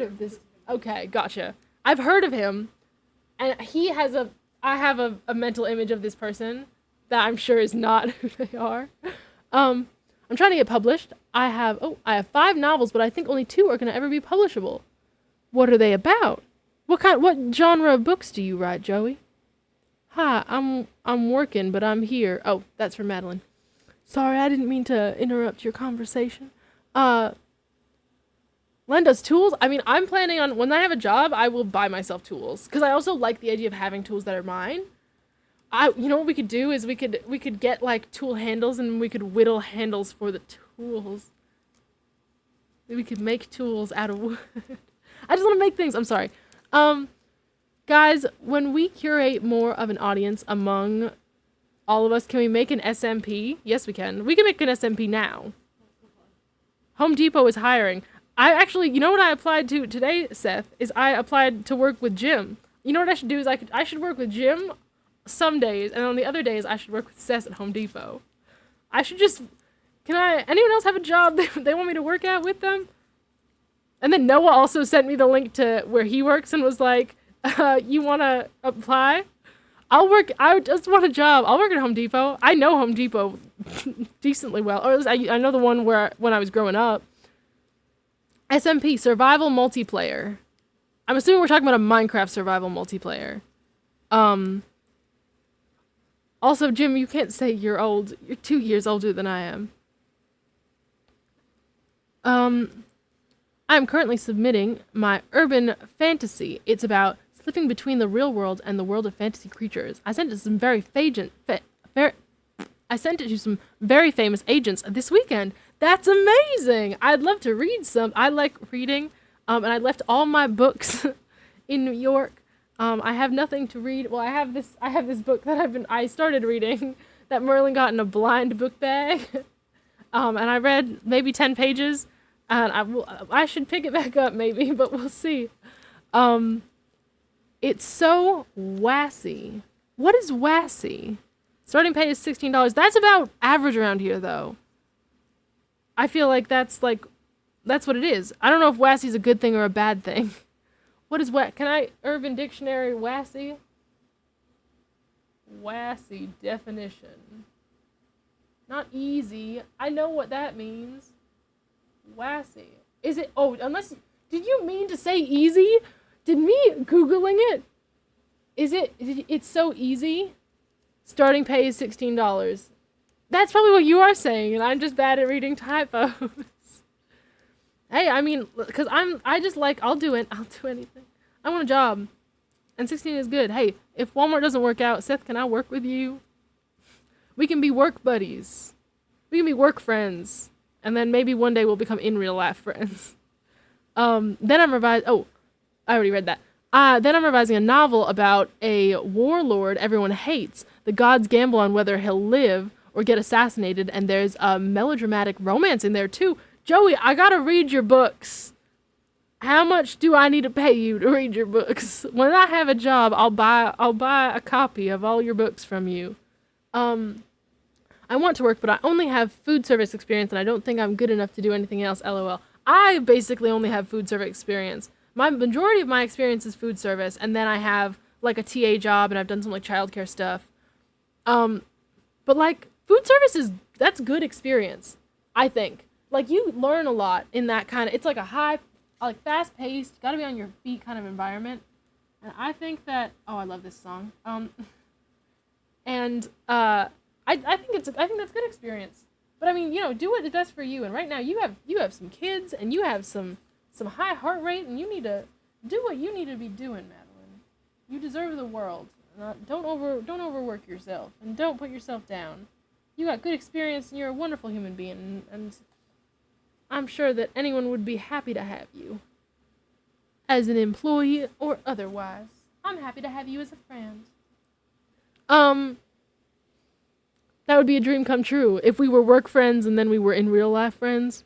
[SPEAKER 1] of this. Okay, gotcha. I've heard of him, and I have a mental image of this person that I'm sure is not who they are. I'm trying to get published. I have 5 novels, but I think only 2 are gonna ever be publishable. What are they about? What genre of books do you write, Joey? Hi, I'm working, but I'm here. Oh, that's from Madeline. Sorry, I didn't mean to interrupt your conversation. Lend us tools? I mean, I'm planning on, when I have a job, I will buy myself tools. Because I also like the idea of having tools that are mine. You know what we could do is we could get, like, tool handles, and we could whittle handles for the tools. We could make tools out of wood. I just want to make things. I'm sorry. Guys, when we curate more of an audience among all of us, can we make an SMP? Yes, we can. We can make an SMP now. Home Depot is hiring. You know what I applied to today, Seth, is I applied to work with Jim. You know what I should do is I should work with Jim some days, and on the other days I should work with Seth at Home Depot. Anyone else have a job they want me to work at with them? And then Noah also sent me the link to where he works and was like, you want to apply? I just want a job. I'll work at Home Depot. I know Home Depot decently well. Or at least I know the one when I was growing up. SMP, survival multiplayer. I'm assuming we're talking about a Minecraft survival multiplayer. Also, Jim, you can't say you're old. You're 2 years older than I am. I am currently submitting my urban fantasy. It's about slipping between the real world and the world of fantasy creatures. I sent it to some very famous agents this weekend. That's amazing! I'd love to read some. I like reading, and I left all my books in New York. I have nothing to read. Well, I have this book that I started reading that Merlin got in a blind book bag, and I read maybe 10 pages. And I should pick it back up maybe, but we'll see. It's so wassy. What is wassy? Starting pay is $16. That's about average around here, though. I feel like that's what it is. I don't know if wassy is a good thing or a bad thing. What is Urban Dictionary wassy? Wassy definition. Not easy. I know what that means. Wassy. Is it? Oh, did you mean to say easy? Did me Googling it? It's so easy? Starting pay is $16. That's probably what you are saying, and I'm just bad at reading typos. Hey, I mean, because I'll do anything. I want a job. And 16 is good. Hey, if Walmart doesn't work out, Seth, can I work with you? We can be work buddies. We can be work friends. And then maybe one day we'll become in real life friends. Then I'm revising. Oh, I already read that. Then I'm revising a novel about a warlord everyone hates. The gods gamble on whether he'll live or get assassinated, and there's a melodramatic romance in there too. Joey, I gotta read your books. How much do I need to pay you to read your books? When I have a job, I'll buy a copy of all your books from you. I want to work, but I only have food service experience, and I don't think I'm good enough to do anything else. LOL. I basically only have food service experience. My majority of my experience is food service, and then I have like a TA job, and I've done some like childcare stuff. But like food service that's good experience, I think. Like you learn a lot in that kind of. It's like a high, like fast paced, gotta be on your feet kind of environment. And I think that I love this song. And I think that's good experience. But I mean, do what is best for you. And right now you have some kids and you have some high heart rate, and you need to do what you need to be doing, Madeline. You deserve the world. Don't overwork yourself, and don't put yourself down. You got good experience, and you're a wonderful human being, and I'm sure that anyone would be happy to have you. As an employee or otherwise. I'm happy to have you as a friend. That would be a dream come true. If we were work friends and then we were in real life friends.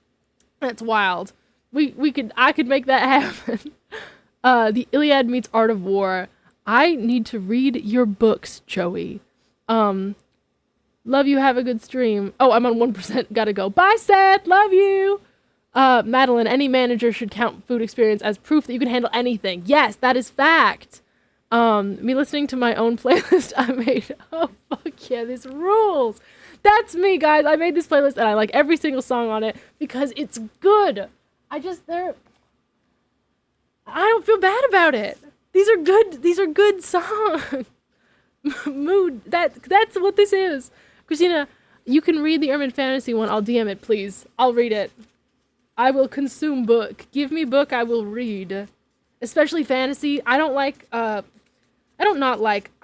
[SPEAKER 1] That's wild. I could make that happen. The Iliad meets Art of War. I need to read your books, Joey. Love you, have a good stream. Oh, I'm on 1%, gotta go. Bye, Seth, love you! Madeline, any manager should count food experience as proof that you can handle anything. Yes, that is fact. Me listening to my own playlist I made. Oh, fuck yeah, this rules. That's me, guys. I made this playlist and I like every single song on it because it's good. I don't feel bad about it. These are good songs. Mood. That's what this is. Christina, you can read the Urban Fantasy one. I'll DM it, please. I'll read it. I will consume book. Give me book, I will read. Especially fantasy. I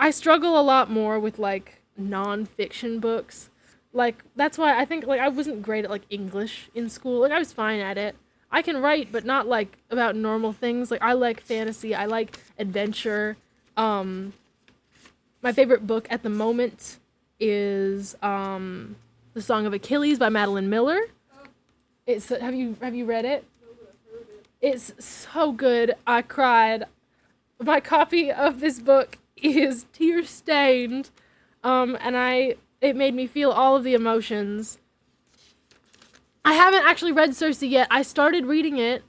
[SPEAKER 1] struggle a lot more with, like, non-fiction books. Like, that's why I think, like, I wasn't great at, like, English in school. Like, I was fine at it. I can write, but not, like, about normal things. Like, I like fantasy. I like adventure. My favorite book at the moment is, The Song of Achilles by Madeline Miller. It's, have you read it? It's so good. I cried. My copy of this book is tear-stained, and it made me feel all of the emotions. I haven't actually read Circe yet. I started reading it,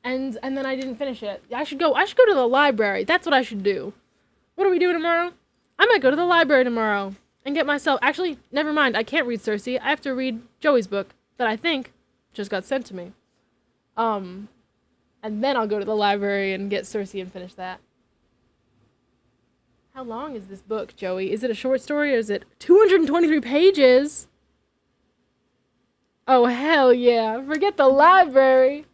[SPEAKER 1] and then I didn't finish it. I should go to the library. That's what I should do. What are we doing tomorrow? I might go to the library tomorrow and get myself... Actually, never mind. I can't read Circe. I have to read Joey's book that I think just got sent to me. And then I'll go to the library and get Circe and finish that. How long is this book, Joey? Is it a short story or is it 223 pages? Oh, hell yeah. Forget the library.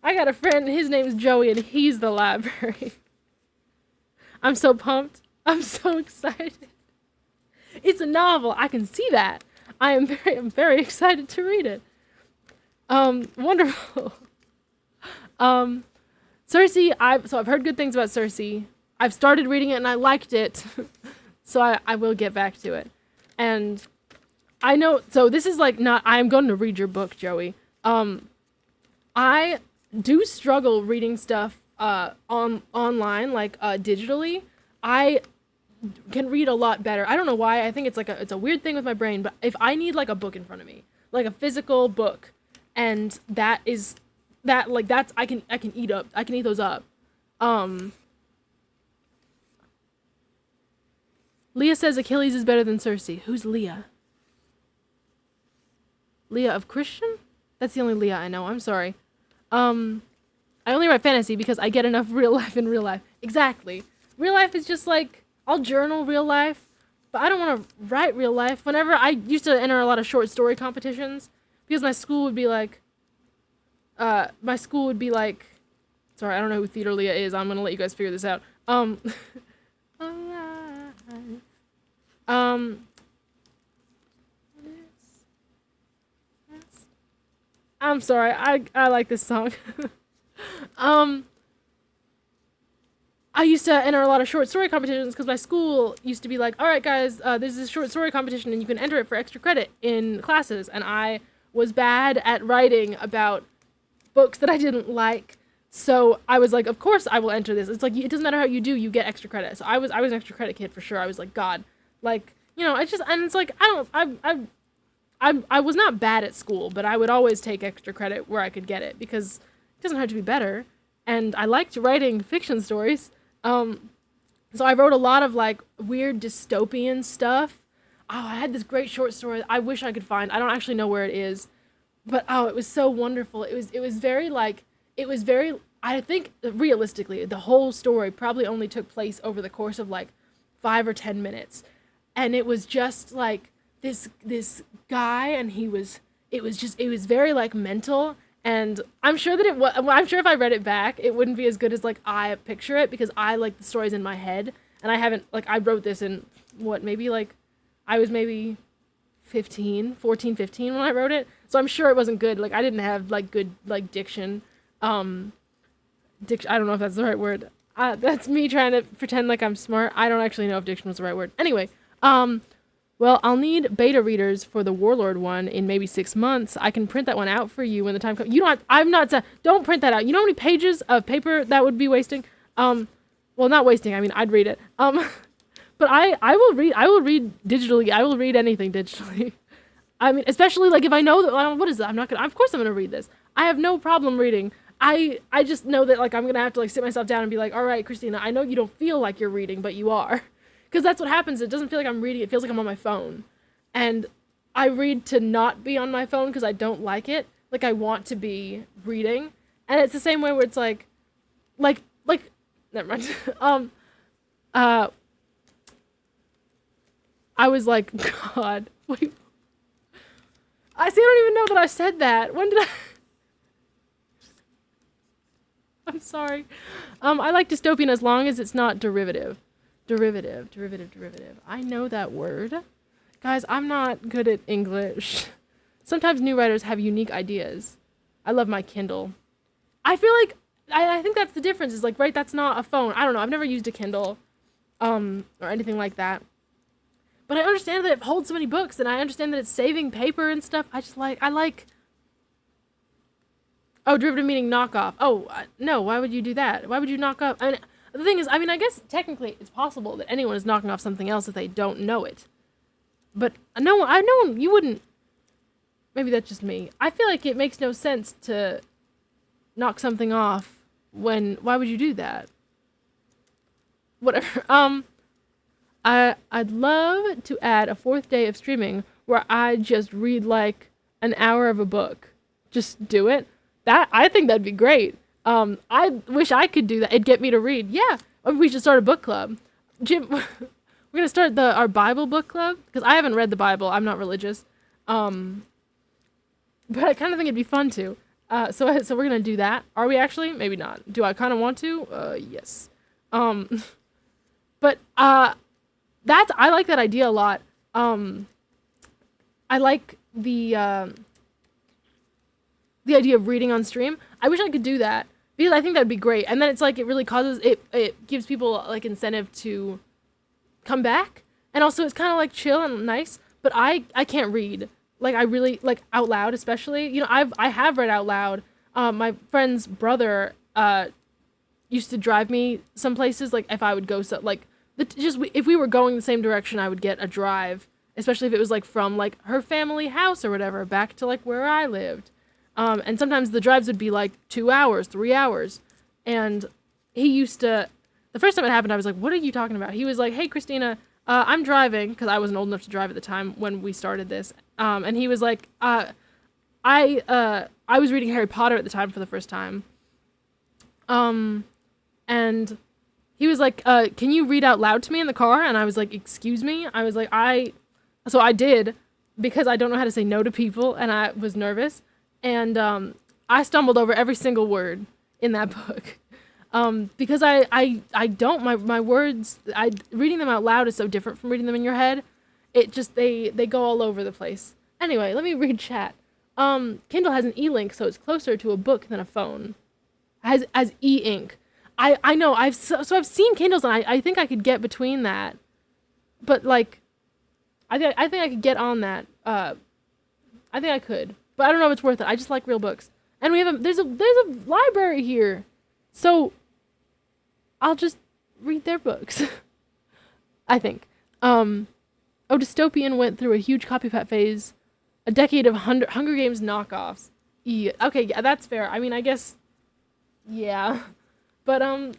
[SPEAKER 1] I got a friend, his name's Joey, and he's the library. I'm so pumped. I'm so excited. It's a novel. I can see that. I'm very excited to read it. Wonderful. Circe, I've heard good things about Circe. I've started reading it and I liked it. So I will get back to it. And I know, so this is like not, I'm going to read your book, Joey. I do struggle reading stuff, online, like, digitally. I can read a lot better. I don't know why. I think it's like it's a weird thing with my brain, but if I need like a book in front of me, like a physical book, and that's I can eat those up. Leah says Achilles is better than Circe. Who's Leah? Leah of Christian? That's the only Leah I know. I'm sorry. I only write fantasy because I get enough real life in real life. Exactly. Real life is just like, I'll journal real life, but I don't want to write real life. Whenever I used to enter a lot of short story competitions, because my school would be like, sorry, I don't know who Theater Leah is. I'm going to let you guys figure this out. I'm sorry, I like this song. I used to enter a lot of short story competitions because my school used to be like, all right, guys, there's this short story competition and you can enter it for extra credit in classes. And I was bad at writing about books that I didn't like. So I was like, of course I will enter this. It's like, it doesn't matter how you do, you get extra credit. So I was an extra credit kid for sure. I was like, God, like, it's just, and it's like, I was not bad at school, but I would always take extra credit where I could get it because it doesn't have to be better. And I liked writing fiction stories. So I wrote a lot of like weird dystopian stuff. Oh, I had this great short story I wish I could find. I don't actually know where it is, but it was so wonderful. It was very I think realistically, the whole story probably only took place over the course of like 5 or 10 minutes. And it was just like this guy, and it was very like mental. And I'm sure that I'm sure if I read it back, it wouldn't be as good as like I picture it, because I like the stories in my head, and I haven't, like, I wrote this in I was maybe 14, 15 when I wrote it. So I'm sure it wasn't good. Like, I didn't have like good like diction. I don't know if that's the right word. That's me trying to pretend like I'm smart. I don't actually know if diction was the right word. Anyway, well, I'll need beta readers for the Warlord one in maybe 6 months. I can print that one out for you when the time comes. Don't print that out. You know how many pages of paper that would be wasting? Well, not wasting. I mean, I'd read it. But I will read digitally. I will read anything digitally. I mean, especially like if I know that, what is that? Of course I'm going to read this. I have no problem reading. I just know that like I'm going to have to like sit myself down and be like, all right, Christina, I know you don't feel like you're reading, but you are. Because that's what happens. It doesn't feel like I'm reading. It feels like I'm on my phone. And I read to not be on my phone because I don't like it. Like, I want to be reading. And it's the same way where it's like, never mind. I was like, God, wait. I don't even know that I said that. When did I? I'm sorry. I like dystopian as long as it's not derivative. Derivative. I know that word. Guys, I'm not good at English. Sometimes new writers have unique ideas. I love my Kindle. I feel like, I think that's the difference, is like, right, that's not a phone. I don't know, I've never used a Kindle, or anything like that. But I understand that it holds so many books, and I understand that it's saving paper and stuff. I like... Oh, derivative meaning knockoff. Oh, no, why would you do that? Why would you knock up? The thing is, I guess technically it's possible that anyone is knocking off something else if they don't know it. But you wouldn't. Maybe that's just me. I feel like it makes no sense to knock something off why would you do that? Whatever. I'd love to add a 4th day of streaming where I just read like an hour of a book. Just do it. I think that'd be great. I wish I could do that. It'd get me to read. Yeah, we should start a book club. Jim, we're gonna start our Bible book club, because I haven't read the Bible. I'm not religious. But I kind of think it'd be fun to. So we're gonna do that. Are we actually? Maybe not. Do I kind of want to? Yes. But I like that idea a lot. I like the idea of reading on stream. I wish I could do that, because I think that'd be great. And then it's like, it really causes, it gives people like incentive to come back. And also it's kind of like chill and nice, but I can't read. Like, I really, like, out loud especially. I have read out loud. My friend's brother used to drive me some places, like, if I would go, if we were going the same direction, I would get a drive, especially if it was like from like her family house or whatever back to like where I lived. And sometimes the drives would be like 2 hours, 3 hours. And he used to, the first time it happened, I was like, what are you talking about? He was like, hey, Christina, I'm driving, because I wasn't old enough to drive at the time when we started this. And he was like, I was reading Harry Potter at the time for the first time. And he was like, can you read out loud to me in the car? And I was like, excuse me? I was like, so I did, because I don't know how to say no to people, and I was nervous. And I stumbled over every single word in that book. Because I don't, my words, reading them out loud is so different from reading them in your head. It just, they go all over the place. Anyway, let me read chat. Kindle has an e-link, so it's closer to a book than a phone. Has e-ink. I know I've seen Kindles, and I think I could get between that, but like I think I could get on that. I think I could, but I don't know if it's worth it. I just like real books, and there's a library here, so I'll just read their books. I think. Oh, Dystopian went through a huge copycat phase, a decade of Hunger Games knockoffs. Yeah, okay, yeah, that's fair. I mean, I guess, yeah, but I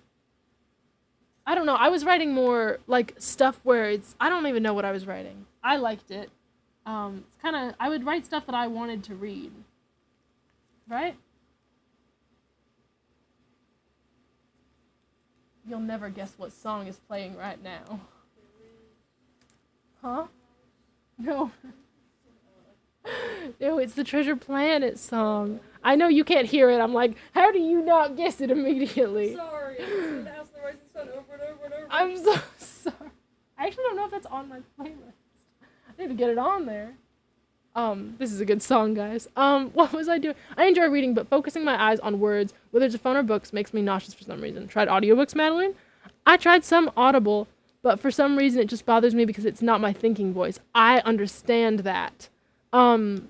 [SPEAKER 1] don't know. I was writing more like stuff where I don't even know what I was writing. I liked it. It's kind of, I would write stuff that I wanted to read. Right? You'll never guess what song is playing right now. Huh? No. No, it's the Treasure Planet song. I know you can't hear it. I'm like, how do you not guess it immediately?
[SPEAKER 2] Sorry, I'm just gonna ask the Rising Sun over and over and over.
[SPEAKER 1] I'm so sorry. I actually don't know if that's on my playlist. I need to get it on there. This is a good song, guys. What was I doing? I enjoy reading, but focusing my eyes on words, whether it's a phone or books, makes me nauseous for some reason. Tried audiobooks, Madeline? I tried some Audible, but for some reason it just bothers me because it's not my thinking voice. I understand that.
[SPEAKER 2] Did you know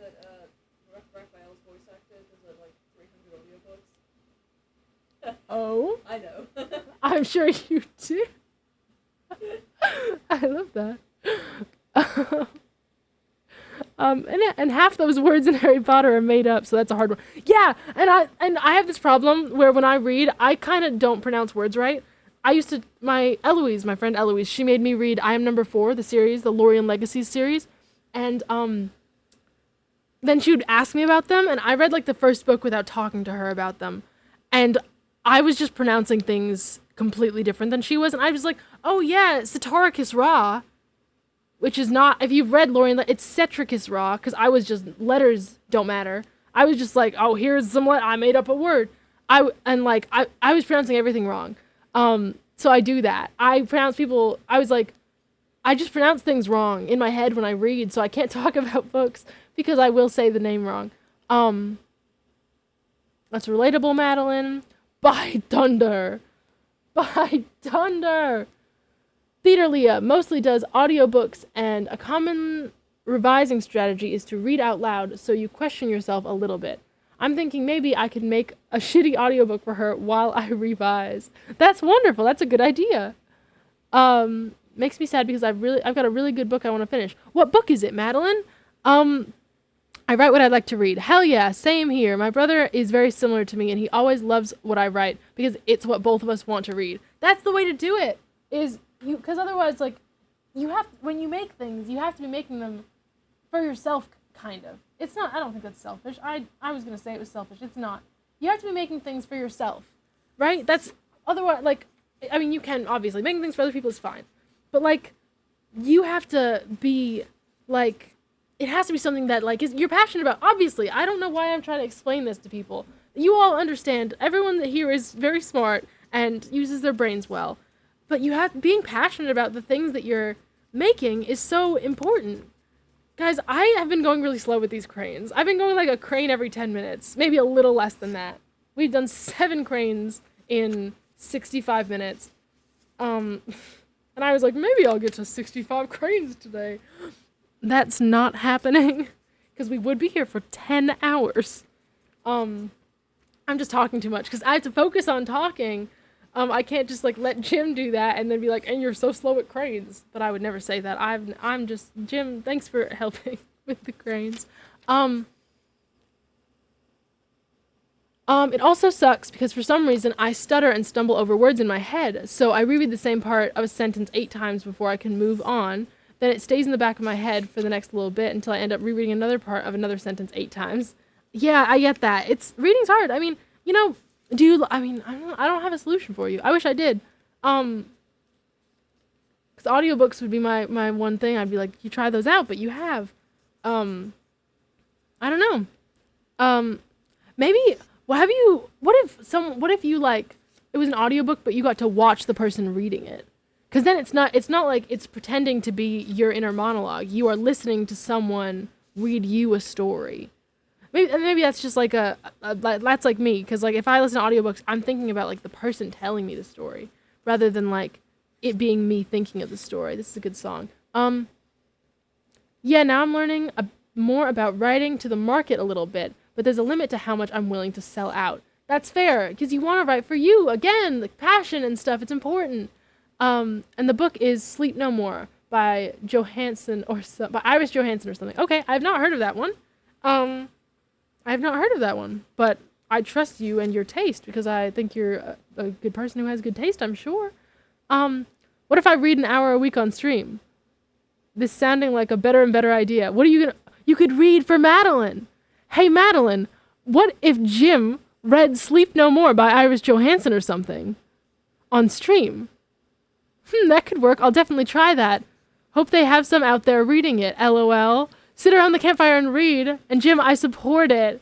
[SPEAKER 2] that Raphael's voice actor does like 300 audiobooks?
[SPEAKER 1] Oh?
[SPEAKER 2] I know.
[SPEAKER 1] I'm sure you do. I love that. And half those words in Harry Potter are made up, so that's a hard one. Yeah, and I have this problem where when I read, I kind of don't pronounce words right. I used to, my friend Eloise, she made me read I Am Number 4, the series, the Lorien Legacies series, and then she would ask me about them, and I read like the first book without talking to her about them, and I was just pronouncing things completely different than she was, and I was like, oh yeah, Cetaricus Ra, which is not, if you've read Lorien, it's Cetricus Ra, because I was just, letters don't matter. I was just like, oh, here's some, I made up a word. I was pronouncing everything wrong. So I do that. I was like, I just pronounce things wrong in my head when I read, so I can't talk about books, because I will say the name wrong. That's relatable, Madeline. By thunder. By thunder. Theater Leah mostly does audiobooks, and a common revising strategy is to read out loud so you question yourself a little bit. I'm thinking maybe I could make a shitty audiobook for her while I revise. That's wonderful. That's a good idea. Makes me sad because I've got a really good book I want to finish. What book is it, Madeline? I write what I'd like to read. Hell yeah, same here. My brother is very similar to me, and he always loves what I write because it's what both of us want to read. That's the way to do it. Because otherwise, like, when you make things, you have to be making them for yourself, kind of. It's not, I don't think that's selfish. I was going to say it was selfish. It's not. You have to be making things for yourself, right? That's, otherwise, like, I mean, you can, obviously, making things for other people is fine. But, like, you have to be, like, it has to be something that, like, you're passionate about. Obviously, I don't know why I'm trying to explain this to people. You all understand. Everyone here is very smart and uses their brains well. But being passionate about the things that you're making is so important. Guys, I have been going really slow with these cranes. I've been going like a crane every 10 minutes, maybe a little less than that. We've done 7 cranes in 65 minutes. And I was like, maybe I'll get to 65 cranes today. That's not happening, because we would be here for 10 hours. I'm just talking too much, because I have to focus on talking. I can't just, like, let Jim do that and then be like, and you're so slow at cranes. But I would never say that. I'm just, Jim, thanks for helping with the cranes. It also sucks because for some reason I stutter and stumble over words in my head. So I reread the same part of a sentence 8 times before I can move on. Then it stays in the back of my head for the next little bit until I end up rereading another part of another sentence 8 times. Yeah, I get that. Reading's hard. I mean, you know, I don't have a solution for you. I wish I did. Because audiobooks would be my one thing. I'd be like, you try those out, but you have. I don't know. Maybe, what if you, like, it was an audiobook, but you got to watch the person reading it? Because then it's not like it's pretending to be your inner monologue. You are listening to someone read you a story. maybe that's just like that's like me, because like if I listen to audiobooks, I'm thinking about like the person telling me the story rather than like it being me thinking of the story. This is a good song. Yeah, now I'm learning more about writing to the market a little bit, but there's a limit to how much I'm willing to sell out. That's fair, because you want to write for you, again, like passion and stuff, it's important. And the book is Sleep No More by by Iris Johansson or something. Okay, I've not heard of that one. I've not heard of that one, but I trust you and your taste, because I think you're a good person who has good taste, I'm sure. What if I read an hour a week on stream? This sounding like a better and better idea. What are you gonna... You could read for Madeline. Hey, Madeline, what if Jim read Sleep No More by Iris Johansson or something on stream? That could work. I'll definitely try that. Hope they have some out there reading it, LOL. Sit around the campfire and read. And Jim, I support it.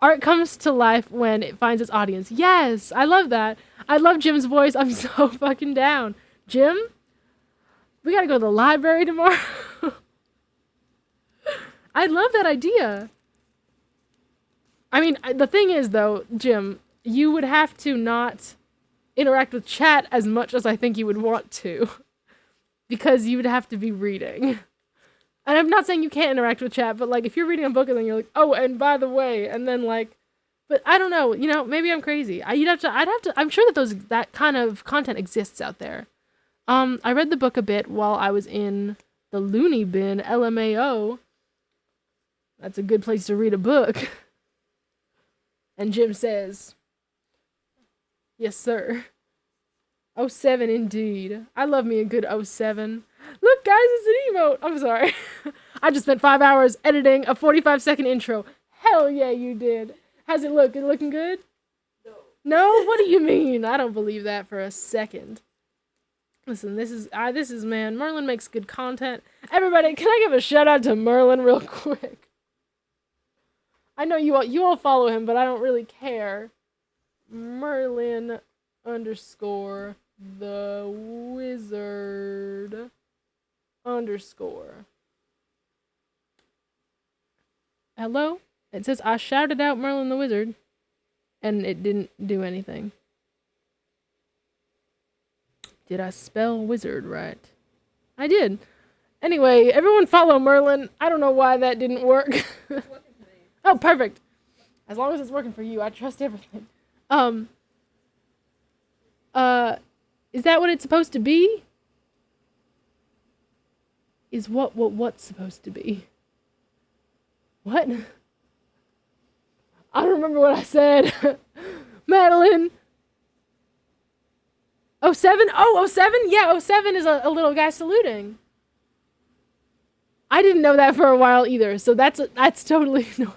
[SPEAKER 1] Art comes to life when it finds its audience. Yes, I love that. I love Jim's voice. I'm so fucking down. Jim, we gotta go to the library tomorrow. I love that idea. I mean, the thing is, though, Jim, you would have to not interact with chat as much as I think you would want to, because you would have to be reading. And I'm not saying you can't interact with chat, but like if you're reading a book and then you're like, oh, and by the way, and then like, but I don't know, you know, maybe I'm crazy. I'm sure that that kind of content exists out there. I read the book a bit while I was in the loony bin, LMAO. That's a good place to read a book. And Jim says, yes, sir. 07 indeed. I love me a good 07. Look, guys, it's an emote. I'm sorry. I just spent 5 hours editing a 45-second intro. Hell yeah, you did. How's it look? It looking good?
[SPEAKER 2] No.
[SPEAKER 1] No? What do you mean? I don't believe that for a second. Listen, this is man, Merlin makes good content. Everybody, can I give a shout out to Merlin real quick? I know you all follow him, but I don't really care. Merlin _ the wizard _ Hello? It says I shouted out Merlin the wizard, and it didn't do anything. Did I spell wizard right? I did. Anyway, everyone follow Merlin. I don't know why that didn't work.
[SPEAKER 2] It's working for me.
[SPEAKER 1] Oh, perfect. As long as it's working for you, I trust everything. Is that what it's supposed to be? Is what's supposed to be? What? I don't remember what I said. Madeline. 07? Oh, 07? Yeah, 07 is a little guy saluting. I didn't know that for a while either, so that's totally no.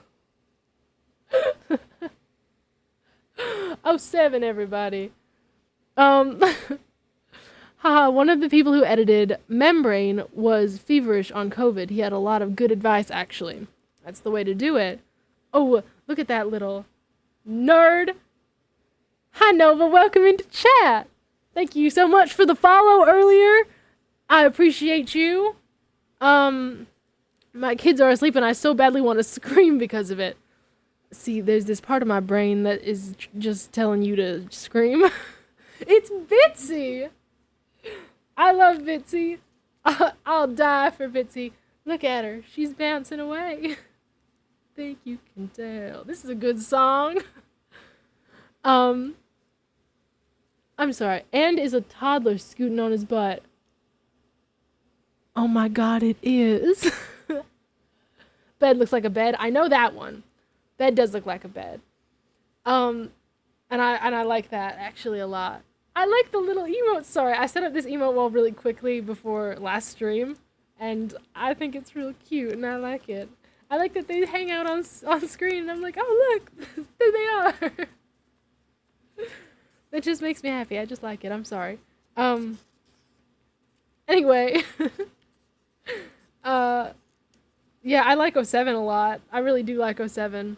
[SPEAKER 1] 07, everybody. Haha, one of the people who edited Membrane was feverish on COVID. He had a lot of good advice, actually. That's the way to do it. Oh, look at that little nerd. Hi, Nova. Welcome into chat. Thank you so much for the follow earlier. I appreciate you. My kids are asleep and I so badly want to scream because of it. See, there's this part of my brain that is just telling you to scream. It's Bitsy. I love Bitsy. I'll die for Bitsy. Look at her. She's bouncing away. Think you can tell. This is a good song. I'm sorry. And is a toddler scooting on his butt. Oh my god, it is. Bed looks like a bed. I know that one. Bed does look like a bed. And I like that actually a lot. I like the little emotes. Sorry, I set up this emote wall really quickly before last stream, and I think it's real cute, and I like it. I like that they hang out on screen, and I'm like, oh look, there they are. It just makes me happy. I just like it. I'm sorry. Anyway, yeah, I like 07 a lot. I really do like 07.